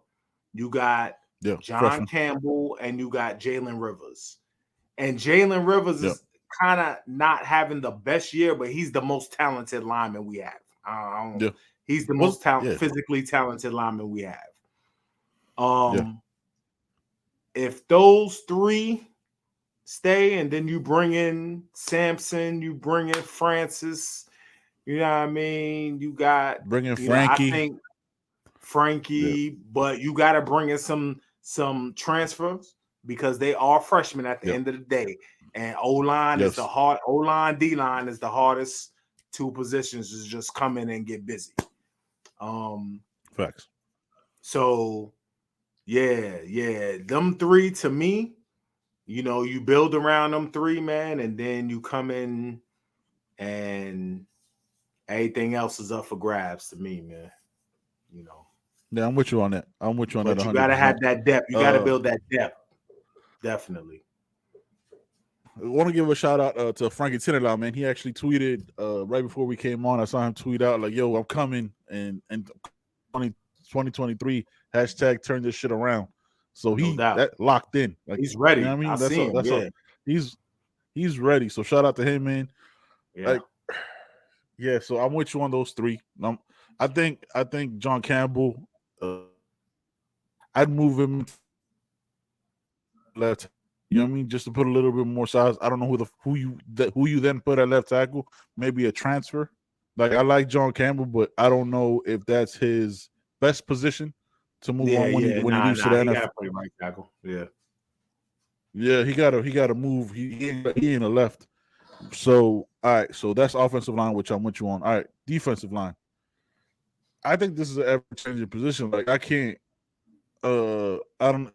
[SPEAKER 2] you got John Campbell, and you got Jalen Rivers. And Jalen Rivers is kind of not having the best year, but he's the most talented lineman we have. He's the most physically talented lineman we have. If those 3 stay, and then you bring in Sampson, you bring in Francis, you know what I mean? You got
[SPEAKER 1] bring in Frankie.
[SPEAKER 2] I think Frankie, but you got to bring in some transfers because they are freshmen at the end of the day. And O-line is the hard O-line, D-line is the hardest 2 positions to just come in and get busy.
[SPEAKER 1] Facts.
[SPEAKER 2] So them 3 to me, you build around them 3, man, and then you come in and everything else is up for grabs to me, man.
[SPEAKER 1] Yeah, I'm with you on that.
[SPEAKER 2] But you gotta have that depth. You gotta build that depth. Definitely.
[SPEAKER 1] I want to give a shout out to Frankie Tinnerlau, man. He actually tweeted right before we came on. I saw him tweet out like, "Yo, I'm coming," and 2023 hashtag turn this shit around. So that locked in. Like
[SPEAKER 2] he's ready.
[SPEAKER 1] You know what I mean? That's all. He's ready. So shout out to him, man. Yeah. So I'm with you on those 3. I think John Campbell. I'd move him left. You know what I mean? Just to put a little bit more size. I don't know who you then put at left tackle. Maybe a transfer. Like I like John Campbell, but I don't know if that's his best position to move on when he leaves to the NFL.
[SPEAKER 2] He gotta play right tackle.
[SPEAKER 1] Yeah, he gotta move. He ain't a left. So all right, so that's offensive line, which I'm with you on. All right, defensive line. I think this is an ever-changing position. Like I can't. I'm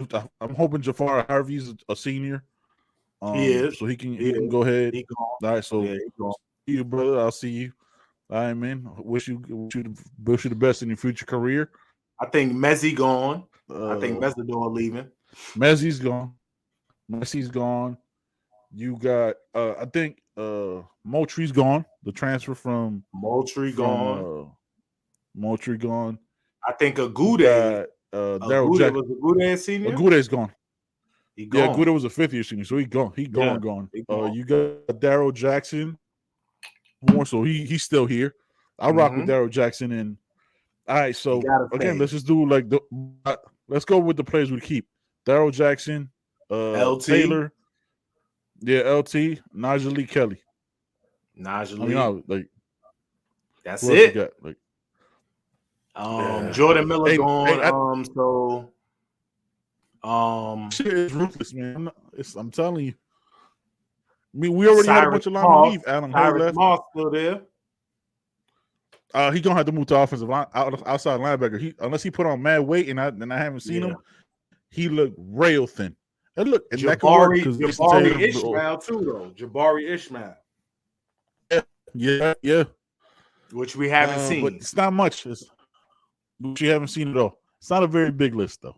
[SPEAKER 1] hoping Jafar Harvey's a senior.
[SPEAKER 2] He is.
[SPEAKER 1] So he can go ahead.
[SPEAKER 2] He gone.
[SPEAKER 1] All right, so
[SPEAKER 2] Yeah, he gone.
[SPEAKER 1] see you, brother. I'll see you. All right, man. Wish you the best in your future career.
[SPEAKER 2] I think Messi gone. I think Messidor leaving.
[SPEAKER 1] Messi's gone. You got I think Moultrie's gone. The transfer from
[SPEAKER 2] Moultrie gone.
[SPEAKER 1] Moultrie gone.
[SPEAKER 2] I think Agude.
[SPEAKER 1] Daryl Jack
[SPEAKER 2] was Agude senior.
[SPEAKER 1] Agude's gone.
[SPEAKER 2] He gone.
[SPEAKER 1] Yeah, Agude was a fifth year senior, so he gone. He gone.
[SPEAKER 2] He gone.
[SPEAKER 1] You got Daryl Jackson. More so he's still here. I rock with Daryl Jackson. And all right, so again, let's just do like let's go with the players we keep. Daryl Jackson,
[SPEAKER 2] LT.
[SPEAKER 1] Taylor, LT, Najee Kelly.
[SPEAKER 2] Najee. That's
[SPEAKER 1] who
[SPEAKER 2] it.
[SPEAKER 1] Got? Like,
[SPEAKER 2] Jordan Miller gone.
[SPEAKER 1] Shit is ruthless, man. I'm telling you. I mean, we already had a bunch of linemen leave. Adam
[SPEAKER 2] Cyrus Moss still there.
[SPEAKER 1] He's gonna have to move to offensive line, outside linebacker. Unless he put on mad weight, and I haven't seen him. He looked rail thin. And look, and
[SPEAKER 2] Jabari Ishmael too, though. Jabari Ishmael.
[SPEAKER 1] Yeah.
[SPEAKER 2] Which we haven't seen.
[SPEAKER 1] But it's not much. Which you haven't seen at all. It's not a very big list, though.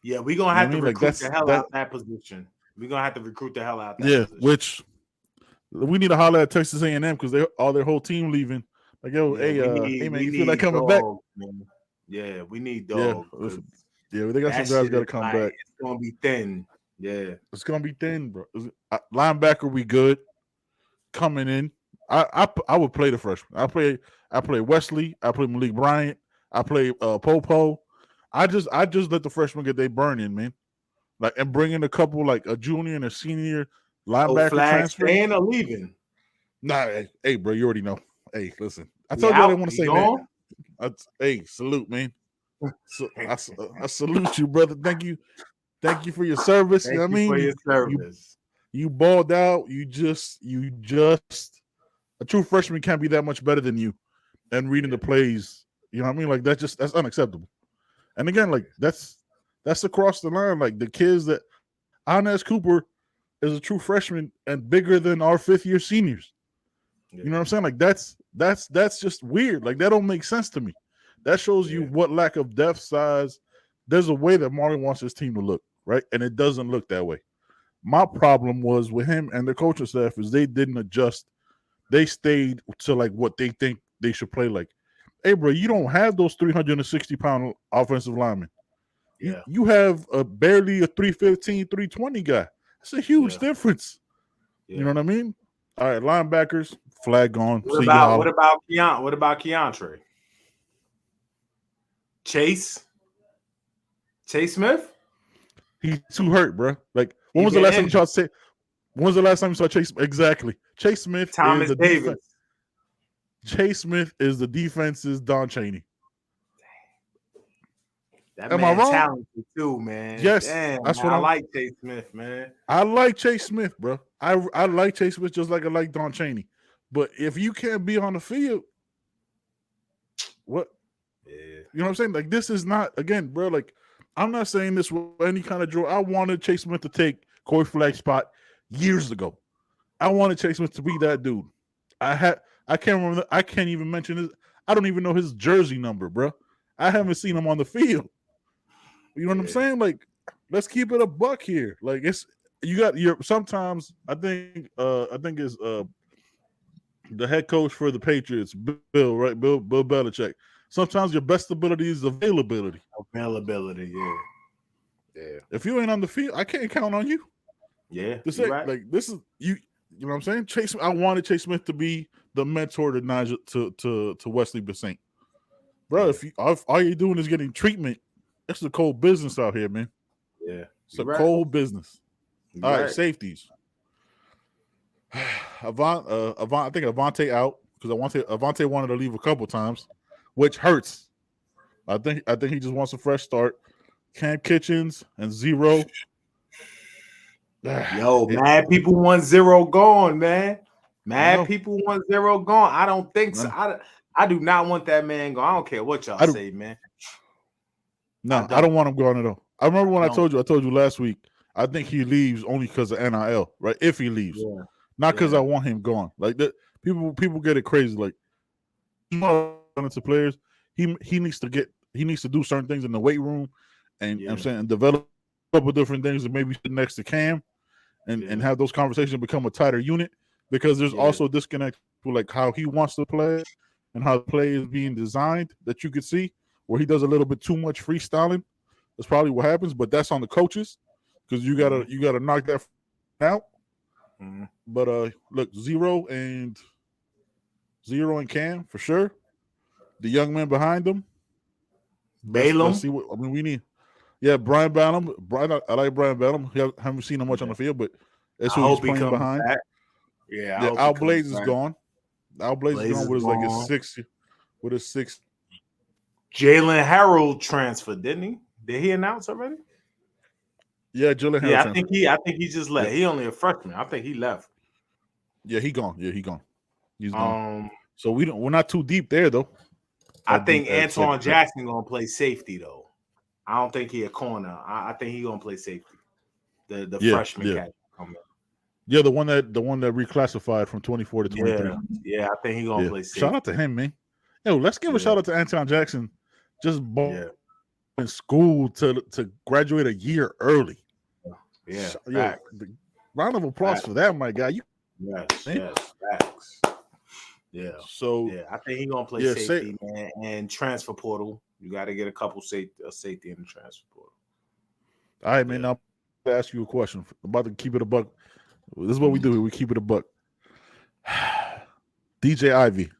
[SPEAKER 2] Yeah, we're gonna have to recruit the hell out that position. We're gonna have to recruit the hell out that position.
[SPEAKER 1] Which we need to holler at Texas A&M because their whole team leaving. Like, yo, hey man, you feel like coming back?
[SPEAKER 2] Man. Yeah, we need dog.
[SPEAKER 1] Yeah, they got some guys got to come back.
[SPEAKER 2] It's gonna be thin. Yeah,
[SPEAKER 1] it's gonna be thin, bro. Linebacker, we good. Coming in, I would play the freshman. I play Wesley. I play Malik Bryant. I play Popo. I just let the freshmen get their burn in, man. Like, and bring in a couple, like a junior and a senior linebacker transfer.
[SPEAKER 2] And a leaving.
[SPEAKER 1] Nah, hey, bro, you already know. Hey, listen, I told you I didn't want to say that. Hey, salute, man. So I salute you, brother. Thank you for your service.
[SPEAKER 2] Thank you for your service.
[SPEAKER 1] You balled out. You just a true freshman can't be that much better than you. And reading the plays, you know what I mean? Like that's unacceptable. And again, like that's across the line. Like the kids that Inez Cooper is a true freshman and bigger than our fifth-year seniors. Yeah. You know what I'm saying? Like that's just weird. Like that don't make sense to me. That shows you what lack of depth size. There's a way that Marty wants his team to look, right? And it doesn't look that way. My problem was with him and the coaching staff is they didn't adjust. They stayed to like what they think they should play like. Hey, bro, you don't have those 360-pound offensive linemen.
[SPEAKER 2] Yeah.
[SPEAKER 1] You have barely a 315, 320 guy. That's a huge difference. Yeah. You know what I mean? All right, linebackers, flag gone.
[SPEAKER 2] What about Keontre? Chase Smith?
[SPEAKER 1] He's too hurt, bro. Like, when was the last time you saw Chase? Exactly. Chase Smith.
[SPEAKER 2] Thomas Davis.
[SPEAKER 1] Chase Smith is the defense's Don Chaney.
[SPEAKER 2] That man talented too, man.
[SPEAKER 1] Yes,
[SPEAKER 2] damn, that's what I like. Chase Smith, man.
[SPEAKER 1] I like Chase Smith, bro. I like Chase Smith just like I like Don Chaney. But if you can't be on the field, what?
[SPEAKER 2] Yeah.
[SPEAKER 1] You know what I'm saying? Like, this is not, again, bro, like, I'm not saying this with any kind of drill. I wanted Chase Smith to take Corey Flagg's spot years ago. I wanted Chase Smith to be that dude. I can't remember. I can't even mention his. I don't even know his jersey number, bro. I haven't seen him on the field. You know what I'm saying? Like, let's keep it a buck here. Like, it's sometimes I think it's the head coach for the Patriots, Bill, right? Bill Belichick. Sometimes your best ability is availability.
[SPEAKER 2] Availability, yeah.
[SPEAKER 1] If you ain't on the field, I can't count on you.
[SPEAKER 2] Yeah,
[SPEAKER 1] right. Like, this is you. You know what I'm saying? I wanted Chase Smith to be the mentor to Nigel to Wesley Bassint. Bro, if all you're doing is getting treatment, it's a cold business out here, man.
[SPEAKER 2] Yeah,
[SPEAKER 1] it's a cold business. All right, safeties. I think Avante out because Avante wanted to leave a couple times, which hurts. I think he just wants a fresh start. Cam Kitchens and Zero.
[SPEAKER 2] Yo, mad people want Zero gone, man. Mad people want Zero gone. I don't think so. I do not want that man gone. I don't care what y'all say, man.
[SPEAKER 1] No, I don't want him gone at all. I remember when I told you last week, I think he leaves only because of NIL, right? If he leaves, not because I want him gone. Like that, people get it crazy. Like to players, he needs to do certain things in the weight room, and I'm saying and develop a couple different things, and maybe sit next to Cam, and have those conversations become a tighter unit. Because there's also a disconnect with like how he wants to play and how the play is being designed that you could see where he does a little bit too much freestyling. That's probably what happens, but that's on the coaches because you gotta knock that out. Mm-hmm. But look, Zero and Cam for sure. The young man behind them,
[SPEAKER 2] Balaam.
[SPEAKER 1] Let's see what I mean. We need, Brian Balaam. I like Brian Balaam. Haven't seen him much on the field, but that's who he's playing behind.
[SPEAKER 2] Back.
[SPEAKER 1] Al Blaze is gone. Al Blaze is gone with his 6.
[SPEAKER 2] Jalen Harold transferred, didn't he? Did he announce already?
[SPEAKER 1] Yeah, Jalen Harold.
[SPEAKER 2] I think he just left. He only a freshman. I think he left.
[SPEAKER 1] Yeah, he gone. He's gone. So we're not too deep there though.
[SPEAKER 2] I think Antoine Jackson gonna play safety though. I don't think he a corner. I think he gonna play safety. The freshman cat coming.
[SPEAKER 1] Yeah, the one that reclassified from 24 to 23.
[SPEAKER 2] Yeah, I think he gonna play safety.
[SPEAKER 1] Shout out to him, man. Yo, let's give a shout out to Antoine Jackson. Just in school to graduate a year early.
[SPEAKER 2] Yeah.
[SPEAKER 1] Round of applause for that, my guy.
[SPEAKER 2] Facts. Yeah.
[SPEAKER 1] So
[SPEAKER 2] I think he's gonna play safety, man, and transfer portal. You got to get a couple safety in the transfer portal.
[SPEAKER 1] All right, man. Now I'll ask you a question. I'm about to keep it a buck. This is what we do. We keep it a buck. DJ Ivy,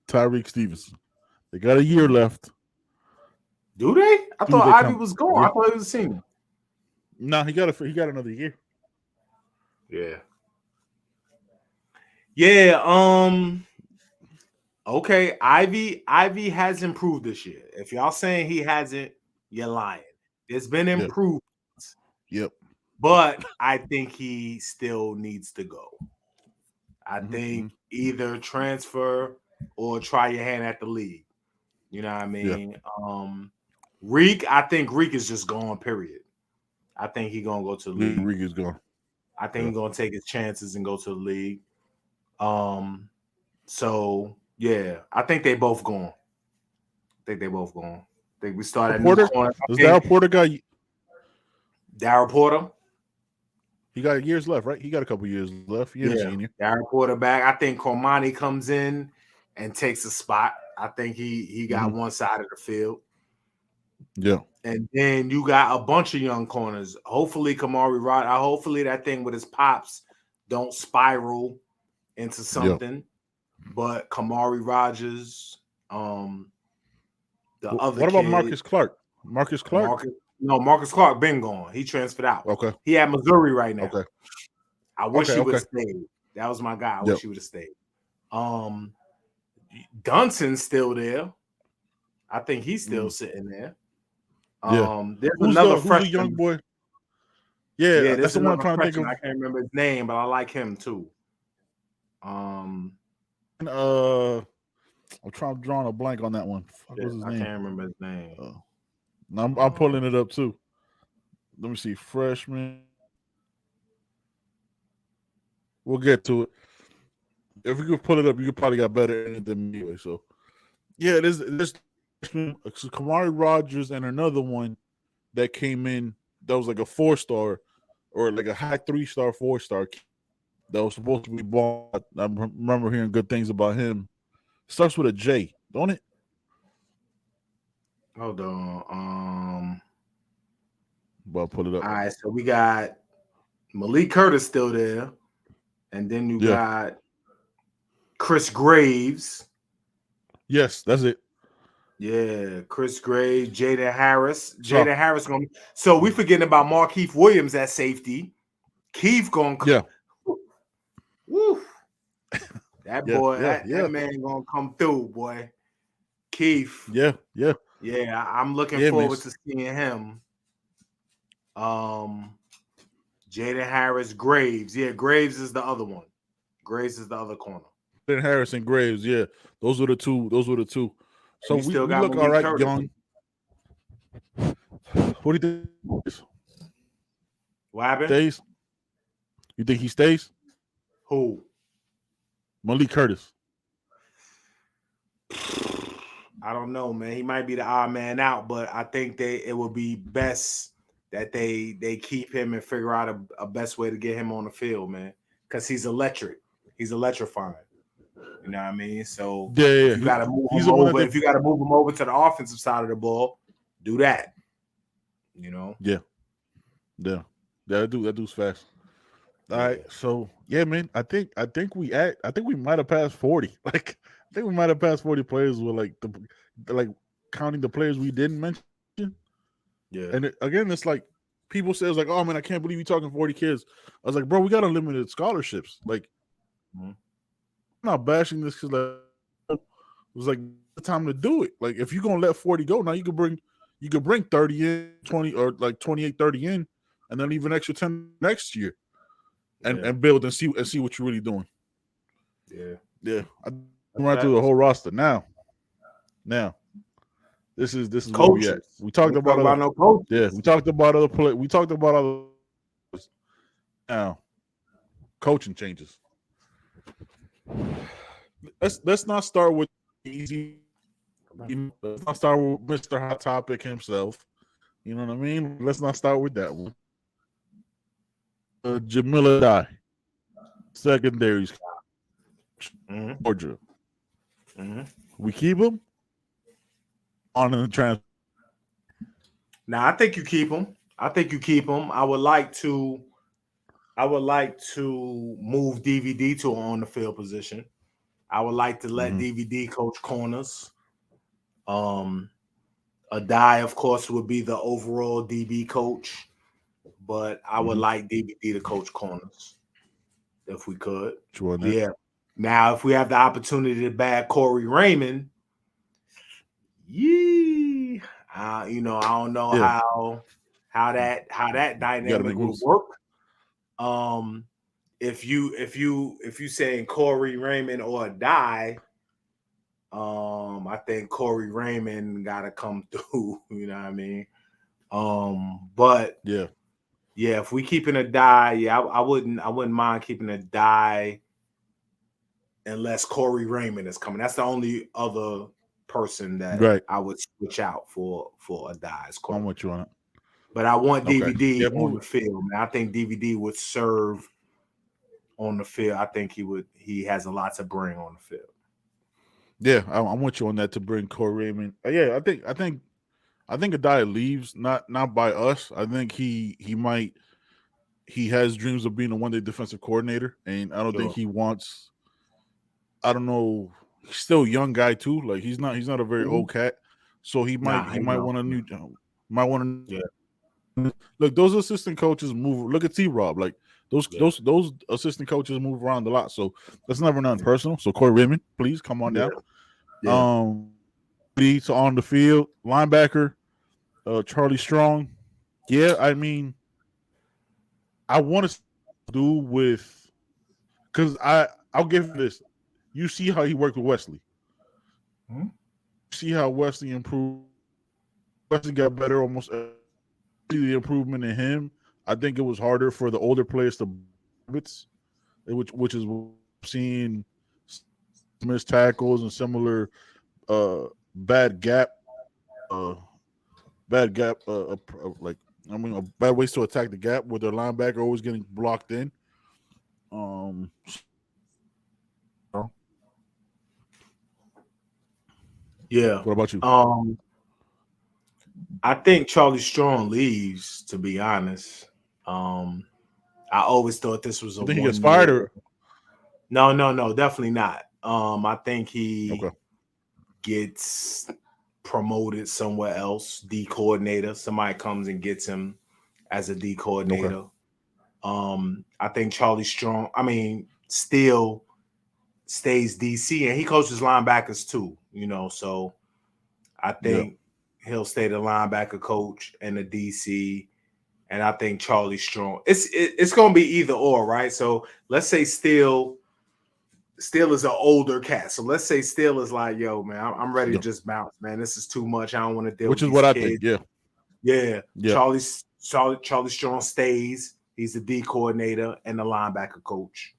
[SPEAKER 1] Tyreek Stevenson. They got a year left.
[SPEAKER 2] Do they? I thought Ivy was gone. I thought he was a senior.
[SPEAKER 1] No, he got another year.
[SPEAKER 2] Yeah. Okay. Ivy has improved this year. If y'all saying he hasn't, you're lying. There's been improvements.
[SPEAKER 1] Yep.
[SPEAKER 2] But I think he still needs to go. I think either transfer or try your hand at the league. You know what I mean? Reek, I think Reek is just gone, period. I think he's going to go to the league.
[SPEAKER 1] Reek is gone.
[SPEAKER 2] I think he's going to take his chances and go to the league. So, yeah, I think they both gone. I think we started
[SPEAKER 1] Porter? Is Darryl Porter guy?
[SPEAKER 2] Darryl Porter?
[SPEAKER 1] He got years left, right? He got a couple years left. He's a senior.
[SPEAKER 2] Darryl Porter back. I think Cormani comes in and takes a spot. I think he got one side of the field.
[SPEAKER 1] Yeah.
[SPEAKER 2] And then you got a bunch of young corners. Hopefully Kamari Rod. Hopefully that thing with his pops don't spiral into something. Yeah. But Kamari Rogers, the other
[SPEAKER 1] what about
[SPEAKER 2] kid,
[SPEAKER 1] Marcus Clark? Marcus Clark
[SPEAKER 2] been gone. He transferred out.
[SPEAKER 1] Okay.
[SPEAKER 2] He at Missouri right now.
[SPEAKER 1] Okay.
[SPEAKER 2] I wish he would have stayed. That was my guy. I wish he would have stayed. Dunson's still there. I think he's still sitting there. There's another freshman
[SPEAKER 1] young boy. Yeah, that's the one I'm trying to think of.
[SPEAKER 2] I can't remember his name, but I like him too.
[SPEAKER 1] I'm drawing a blank on that one. What's his name?
[SPEAKER 2] I can't remember his name.
[SPEAKER 1] I'm pulling it up too. Let me see. Freshman. We'll get to it. If we could pull it up, you could probably got better than me anyway. So, yeah, there's Kamari Rogers and another one that came in that was like a 4-star or like a high 3-star, 4-star that was supposed to be bought. I remember hearing good things about him. Starts with a J, don't it?
[SPEAKER 2] Hold on.
[SPEAKER 1] But I'll pull it up.
[SPEAKER 2] All right, so we got Malik Curtis still there, and then you got Chris Graves.
[SPEAKER 1] Yes, that's it.
[SPEAKER 2] Yeah, Chris Graves, Jada Harris. Harris going. So we forgetting about Markeith Williams at safety. Keith going.
[SPEAKER 1] Yeah.
[SPEAKER 2] Woo. That boy, that man gonna come through, boy. Keith.
[SPEAKER 1] Yeah.
[SPEAKER 2] I'm looking forward to seeing him. Jada Harris, Graves. Yeah, Graves is the other one. Graves is the other corner.
[SPEAKER 1] Ben Harris and Graves. Yeah, those were the two. So we look all right, Curtis. Young. What do you think?
[SPEAKER 2] What happened?
[SPEAKER 1] Stays? You think he stays?
[SPEAKER 2] Who?
[SPEAKER 1] Malik Curtis.
[SPEAKER 2] I don't know, man. He might be the odd man out, but I think it would be best that they keep him and figure out a best way to get him on the field, man. Because he's electric. He's electrifying. You know what I mean? So if you gotta move him over, if you gotta move him over to the offensive side of the ball, do that. You know?
[SPEAKER 1] Yeah. That dude's fast. All right. So yeah, man. I think we might have passed 40. Like I think we might have passed 40 players with like counting the players we didn't mention.
[SPEAKER 2] Yeah.
[SPEAKER 1] And again, it's like people say it's like, oh man, I can't believe you're talking 40 kids. I was like, bro, we got unlimited scholarships. Like, I'm not bashing this because it was like the time to do it. Like, if you're gonna let 40 go, now you could bring 30 in, 20 or like 28, 30 in, and then leave an extra 10 next year, and build and see what you're really doing. Yeah. I run through the whole roster now. This is
[SPEAKER 2] coaches.
[SPEAKER 1] Where we at. We talked about
[SPEAKER 2] no coaches.
[SPEAKER 1] Yeah, we talked about other play. We talked about other. Now, coaching changes. Let's not start with easy. Let's not start with Mr. Hot Topic himself. You know what I mean? Let's not start with that one. Jamila Dye, secondaries, Georgia. We keep him on in the transfer.
[SPEAKER 2] Now I think you keep him. I would like to move DVD to an on the field position. I would like to let DVD coach corners. Adai, of course, would be the overall DB coach, but I would like DVD to coach corners if we could.
[SPEAKER 1] Sure.
[SPEAKER 2] Yeah. Now, if we have the opportunity to bag Corey Raymond, I don't know how that dynamic would work. If you saying Corey Raymond or Adai, I think Corey Raymond got to come through. You know what I mean? But yeah, if we keeping a die, I wouldn't mind keeping a die unless Corey Raymond is coming. That's the only other person that I would switch out for a die.
[SPEAKER 1] I'm with you on it.
[SPEAKER 2] But I want DVD on the field, man. I think DVD would serve on the field. I think he has a lot to bring on the field.
[SPEAKER 1] Yeah, I'm with you on that to bring Corey Raymond. Yeah, I think Adai leaves not by us. I think he has dreams of being a one-day defensive coordinator, and I don't think he wants. I don't know. He's still a young guy too. Like he's not a very old cat, so he might want a new. Look, those assistant coaches move. Look at T-Rob. Like those assistant coaches move around a lot. So that's never nothing personal. So Corey Raymond, please come on down. So on the field, linebacker, Charlie Strong. Yeah, I mean, I want to do with because I'll give him this. You see how he worked with Wesley. See how Wesley improved. Wesley got better almost. The improvement in him. I think it was harder for the older players to, which is seeing missed tackles and similar bad ways to attack the gap with their linebacker always getting blocked in.
[SPEAKER 2] Yeah.
[SPEAKER 1] What about you?
[SPEAKER 2] I think Charlie Strong leaves, to be honest. I always thought this was a
[SPEAKER 1] think he gets fired or
[SPEAKER 2] no, definitely not. I think he gets promoted somewhere else, D coordinator. Somebody comes and gets him as a D coordinator. I think Charlie Strong, still stays DC, and he coaches linebackers too, so I think he'll stay the linebacker coach and the DC, and I think Charlie Strong. It's going to be either or, right? So let's say Steele is an older cat. So let's say Steele is like, yo, man, I'm ready to just bounce, man. This is too much. I don't want to deal with
[SPEAKER 1] Which is what
[SPEAKER 2] kids.
[SPEAKER 1] I think, yeah.
[SPEAKER 2] Charlie Strong stays. He's the D coordinator and the linebacker coach,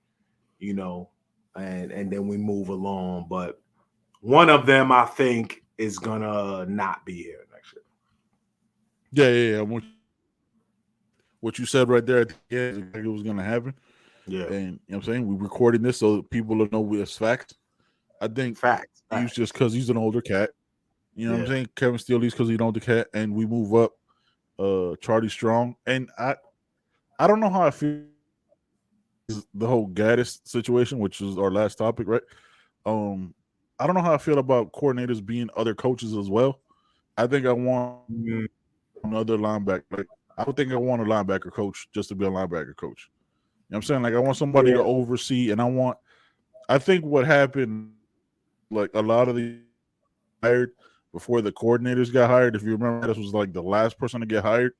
[SPEAKER 2] you know, and then we move along. But one of them, I think, is gonna not be here next year.
[SPEAKER 1] Yeah. What you said right there at the end, exactly what was gonna happen.
[SPEAKER 2] Yeah,
[SPEAKER 1] And you know what I'm saying? We're recording this so people will know it's fact. I think
[SPEAKER 2] facts.
[SPEAKER 1] he's just because he's an older cat. You know what I'm saying? Kevin Steele leaves because he's an older cat, and we move up Charlie Strong. And I don't know how I feel the whole Gaddis situation, which is our last topic, right? I don't know how I feel about coordinators being other coaches as well. I think I want another linebacker. Like, I don't think I want a linebacker coach just to be a linebacker coach. You know what I'm saying? Like, I want somebody to oversee, and I think what happened, like a lot of the hired before the coordinators got hired, if you remember, this was like the last person to get hired.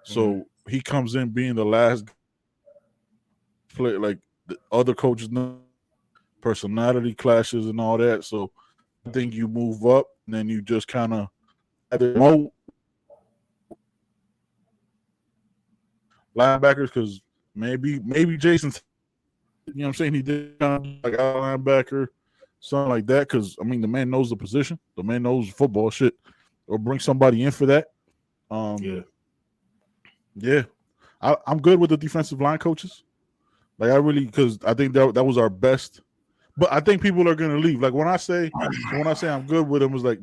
[SPEAKER 1] So he comes in being the last play, like the other coaches know personality clashes and all that. So I think you move up and then you just kind of either promote linebackers because maybe Jason, you know what I'm saying, he did kind of like a linebacker, something like that. Because I mean, the man knows the position, the man knows football shit, or bring somebody in for that. Yeah. I'm good with the defensive line coaches. Like I really, because I think that was our best. But I think people are gonna leave. Like when I say I'm good with them, is like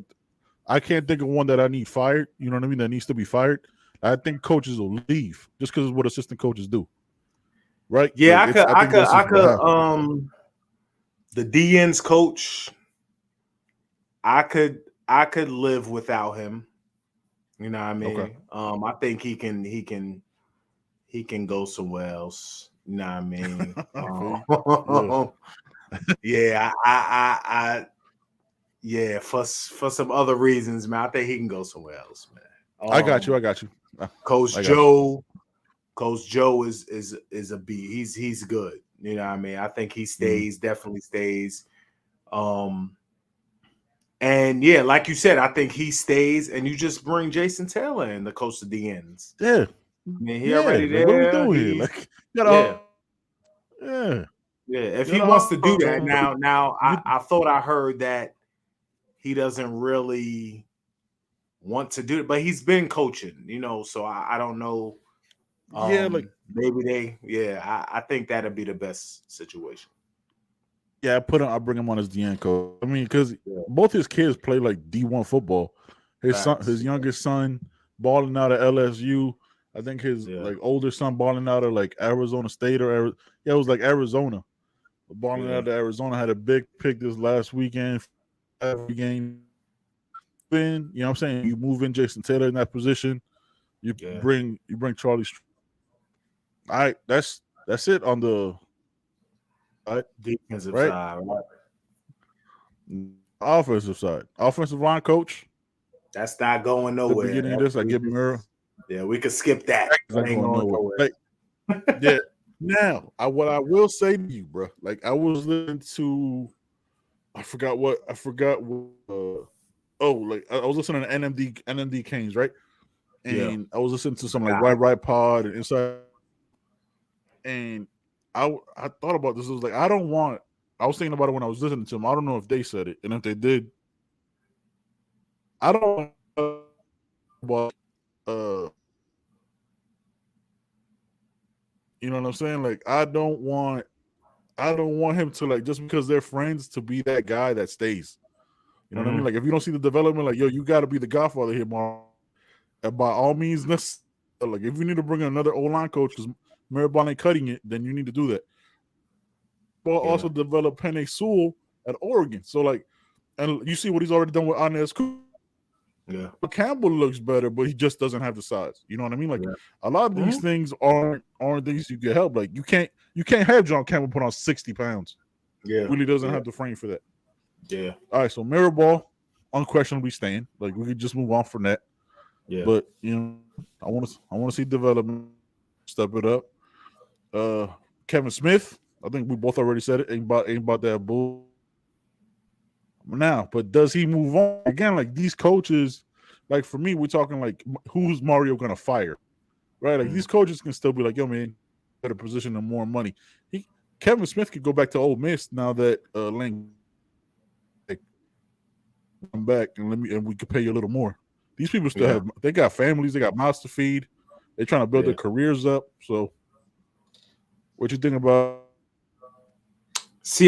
[SPEAKER 1] I can't think of one that I need fired. You know what I mean? That needs to be fired. I think coaches will leave just because of what assistant coaches do. Right?
[SPEAKER 2] Yeah,
[SPEAKER 1] like
[SPEAKER 2] I could the DN's coach. I could live without him. You know what I mean?
[SPEAKER 1] Okay.
[SPEAKER 2] I think he can go somewhere else. You know what I mean? Yeah, for some other reasons, man. I think he can go somewhere else, man.
[SPEAKER 1] I got you.
[SPEAKER 2] Coach Joe is a B. He's good. You know what I mean? I think he stays, definitely stays. And yeah, like you said, I think he stays, and you just bring Jason Taylor in to coach the DNs.
[SPEAKER 1] Yeah.
[SPEAKER 2] I mean, he already there.
[SPEAKER 1] What are we doing here? Like, yeah.
[SPEAKER 2] If he wants to do that now, I thought I heard that he doesn't really want to do it, but he's been coaching, you know. So I don't know. Maybe I think that'd be the best situation.
[SPEAKER 1] Yeah, I bring him on as DN coach. I mean, because both his kids play like D1 football. His youngest son balling out of LSU. I think his like older son balling out of like Arizona State it was like Arizona. Balling out of Arizona had a big pick this last weekend. Every game, you know what I'm saying? You move in Jason Taylor in that position. You bring Charlie. All right, that's it on the
[SPEAKER 2] defensive side, right?
[SPEAKER 1] Offensive side, offensive line coach.
[SPEAKER 2] That's not going nowhere.
[SPEAKER 1] The beginning of this, I give Murrah.
[SPEAKER 2] Yeah, we could skip that.
[SPEAKER 1] Ain't going nowhere. Like, now, what I will say to you, bro. Like I was listening to, I forgot what. I was listening to NMD Kings, right? And I was listening to some like Right Pod and Inside. And I thought about this. I was like, I was thinking about it when I was listening to them. I don't know if they said it, and if they did, I don't know about you know what I'm saying? Like I don't want him to like just because they're friends to be that guy that stays. You know what I mean? Like if you don't see the development, like yo, you got to be the godfather here, Mark. And by all means, like if you need to bring in another O-line coach because Mirabal ain't cutting it, then you need to do that. But also develop Penei Sewell at Oregon. So like, and you see what he's already done with Inez Cooper.
[SPEAKER 2] Yeah.
[SPEAKER 1] But Campbell looks better, but he just doesn't have the size. You know what I mean? Like a lot of these things aren't things you can help. Like you can't have John Campbell put on 60 pounds.
[SPEAKER 2] Yeah.
[SPEAKER 1] Really doesn't have the frame for that.
[SPEAKER 2] Yeah.
[SPEAKER 1] All right, so Mirabal unquestionably staying. Like we could just move on from that.
[SPEAKER 2] Yeah.
[SPEAKER 1] But you know, I want to see development, step it up. Kevin Smith, I think we both already said it. Ain't about that bull. Now, but does he move on again? Like these coaches, like for me, we're talking like who's Mario gonna fire, right? Like these coaches can still be like, yo, man, better position and more money. Kevin Smith could go back to Ole Miss now that Lane come back and we could pay you a little more. These people still they got families, they got mouths to feed. They're trying to build their careers up. So, what you think about?
[SPEAKER 2] This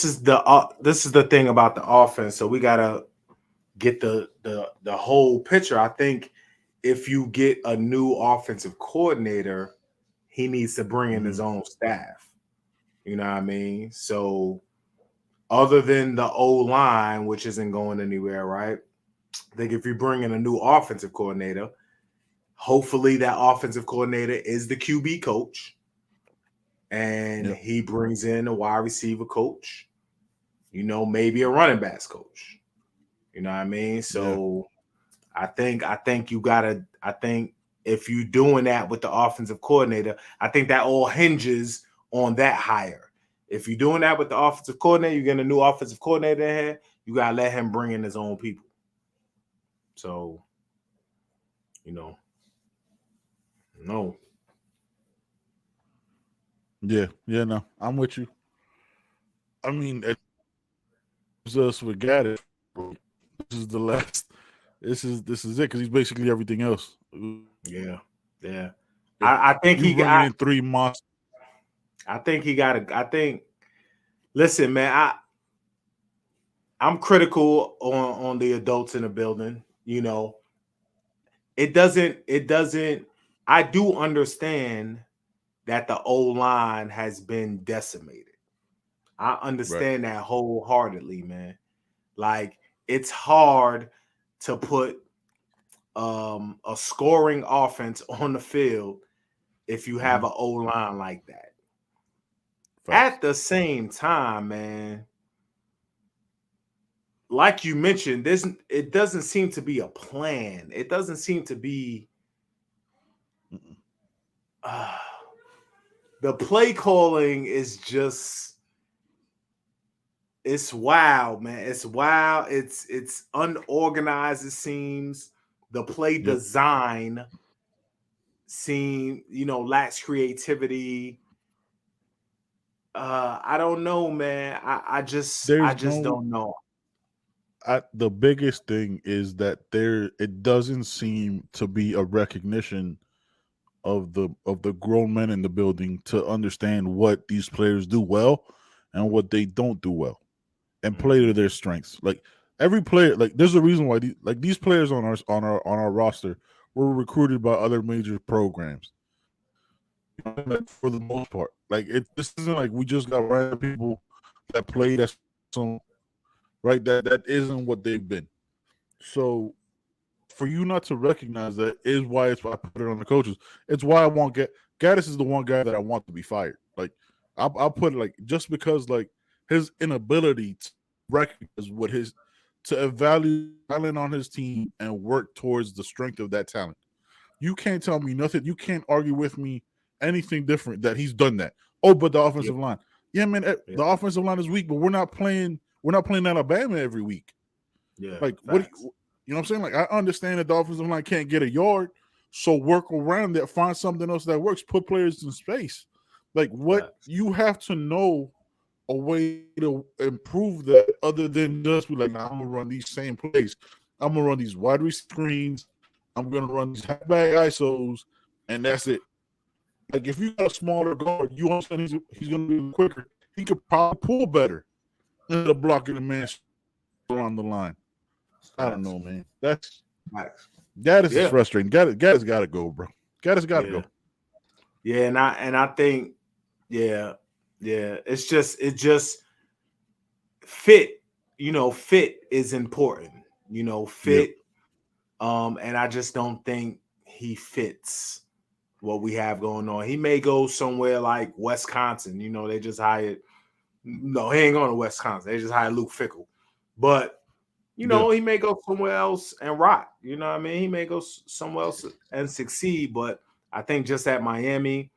[SPEAKER 2] is the thing about the offense. So we gotta get the whole picture. I think if you get a new offensive coordinator, he needs to bring in his own staff. You know what I mean? So other than the O-line, which isn't going anywhere, right? I think if you bring in a new offensive coordinator, hopefully that offensive coordinator is the QB coach, and he brings in a wide receiver coach, maybe a running backs coach. You know what I mean? So I think if you're doing that with the offensive coordinator, I think that all hinges on that hire. If you're doing that with the offensive coordinator, you're getting a new offensive coordinator in here, you got to let him bring in his own people. So, no.
[SPEAKER 1] Yeah, no, I'm with you. I mean, it's us with Gaddis. This is the last. This is it because he's basically everything else.
[SPEAKER 2] Yeah. I think he got
[SPEAKER 1] in 3 months.
[SPEAKER 2] I think he got I think. Listen, man, I'm critical on the adults in the building. It doesn't. I do understand that the O-line has been decimated. I understand that wholeheartedly, man. Like, it's hard to put a scoring offense on the field if you have an O-line like that. At the same time, man, like you mentioned, it doesn't seem to be a plan. It doesn't seem to be the play calling is just, it's wild, man. It's wild. It's unorganized, it seems. The play design lacks creativity. I don't know, man. I just don't know.
[SPEAKER 1] The biggest thing is that it doesn't seem to be a recognition of the grown men in the building to understand what these players do well and what they don't do well, and play to their strengths. Like, every player, like, there's a reason why these players on our roster were recruited by other major programs. For the most part, like, this isn't like we just got random people that play that some right. That isn't what they've been. So for you not to recognize that is why I put it on the coaches. It's why I want Gaddis is the one guy that I want to be fired. Like, I'll put it like, just because, like, his inability to recognize to evaluate talent on his team and work towards the strength of that talent. You can't tell me nothing. You can't argue with me anything different that he's done that. Oh, but the offensive line. Yeah, man, the offensive line is weak, but we're not playing Alabama every week.
[SPEAKER 2] Yeah.
[SPEAKER 1] Like, what you know what I'm saying? Like, I understand that the offensive line can't get a yard, so work around that, find something else that works, put players in space. Like, what you have to know a way to improve that other than just be like, nah, I'm gonna run these same plays. I'm gonna run these wide receiver screens. I'm gonna run these halfback ISOs, and that's it. Like, if you got a smaller guard, you understand he's gonna be quicker. He could probably pull better instead of blocking the man on the line. I don't know, man. That is frustrating. Gaddis got to go, bro. Gaddis got to go.
[SPEAKER 2] Yeah, and I think, it's just fit. Fit is important. Fit. And I just don't think he fits what we have going on. He may go somewhere like Wisconsin. They just hired. No, he ain't going to Wisconsin. They just hired Luke Fickell, but. He may go somewhere else and rock. You know what I mean? He may go somewhere else and succeed, but I think just at Miami,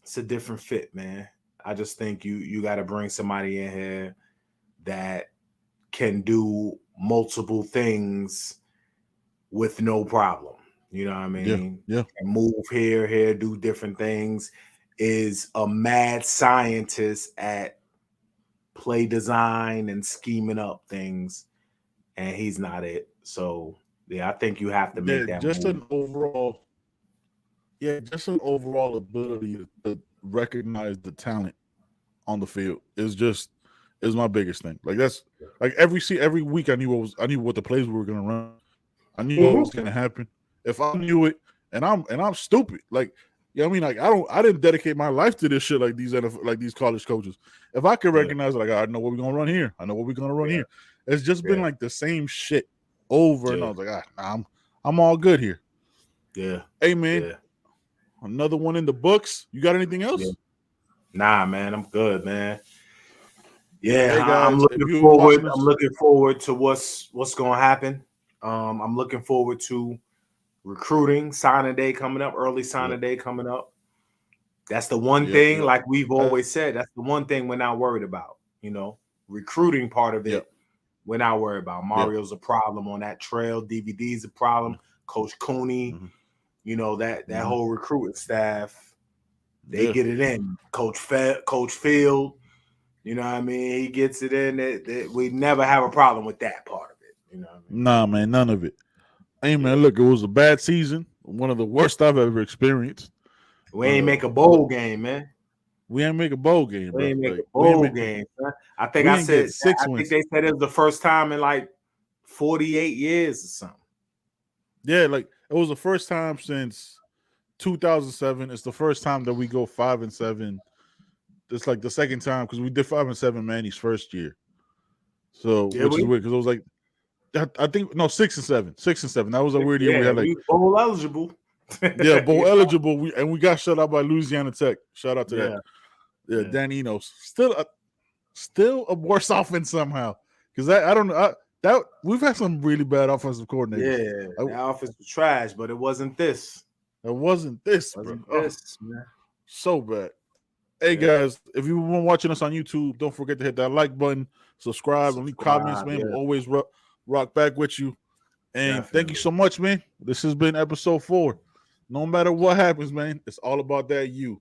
[SPEAKER 2] it's a different fit, man. I just think you got to bring somebody in here that can do multiple things with no problem. You know what I mean?
[SPEAKER 1] Yeah.
[SPEAKER 2] And move here, do different things. Is a mad scientist at play design and scheming up things, and he's not it. So yeah, I think you have to make that
[SPEAKER 1] just
[SPEAKER 2] move.
[SPEAKER 1] just an overall ability to recognize the talent on the field is my biggest thing. Like that's like every week I knew what the plays we were gonna run. I knew what was gonna happen. If I knew it, and I'm stupid, like you know what I mean, like I didn't dedicate my life to this shit like these college coaches. If I could recognize like I know what we're gonna run here, I know what we're gonna run here. It's just been like the same shit over, and I was like, I'm all good here.
[SPEAKER 2] Yeah.
[SPEAKER 1] Hey man, another one in the books. You got anything else?
[SPEAKER 2] Yeah. Nah, man, I'm good, man. Yeah,
[SPEAKER 1] hey guys,
[SPEAKER 2] I'm looking forward to what's gonna happen. I'm looking forward to recruiting, signing day coming up, early signing day coming up. That's the one thing, like we've always said, that's the one thing we're not worried about. You know, recruiting part of it, we're not worried about. Mario's a problem on that trail. DVD's a problem. Coach Cooney, you know, that whole recruiting staff, they get it in. Coach Field, you know what I mean? He gets it in. We never have a problem with that part of it. You know what I mean?
[SPEAKER 1] Nah, man, none of it. Hey, man, look, it was a bad season. One of the worst I've ever experienced.
[SPEAKER 2] We ain't make a bowl game, man.
[SPEAKER 1] We ain't make a bowl game, bro.
[SPEAKER 2] We ain't make a bowl game, man. I think I said 6 wins. I think they said it was the first time in like 48 years or something.
[SPEAKER 1] Yeah, like it was the first time since 2007. It's the first time that we go 5-7. It's like the second time because we did 5-7 Manny's first year. So which is weird because it was like I think 6-7. 6-7. That was a weird year. We had like
[SPEAKER 2] bowl eligible.
[SPEAKER 1] Bowl eligible. We got shut out by Louisiana Tech. Shout out to that. Yeah, Dan Enos. Still a worse offense somehow. Because I don't know. That we've had some really bad offensive coordinators.
[SPEAKER 2] Yeah, that offense was trash, but it wasn't this.
[SPEAKER 1] It wasn't this,
[SPEAKER 2] bro.
[SPEAKER 1] Man. So bad. Hey guys, if you've been watching us on YouTube, don't forget to hit that like button, subscribe, and leave comments, man. We'll always rock back with you. And thank you so much, man. This has been episode 4. No matter what happens, man, it's all about that you.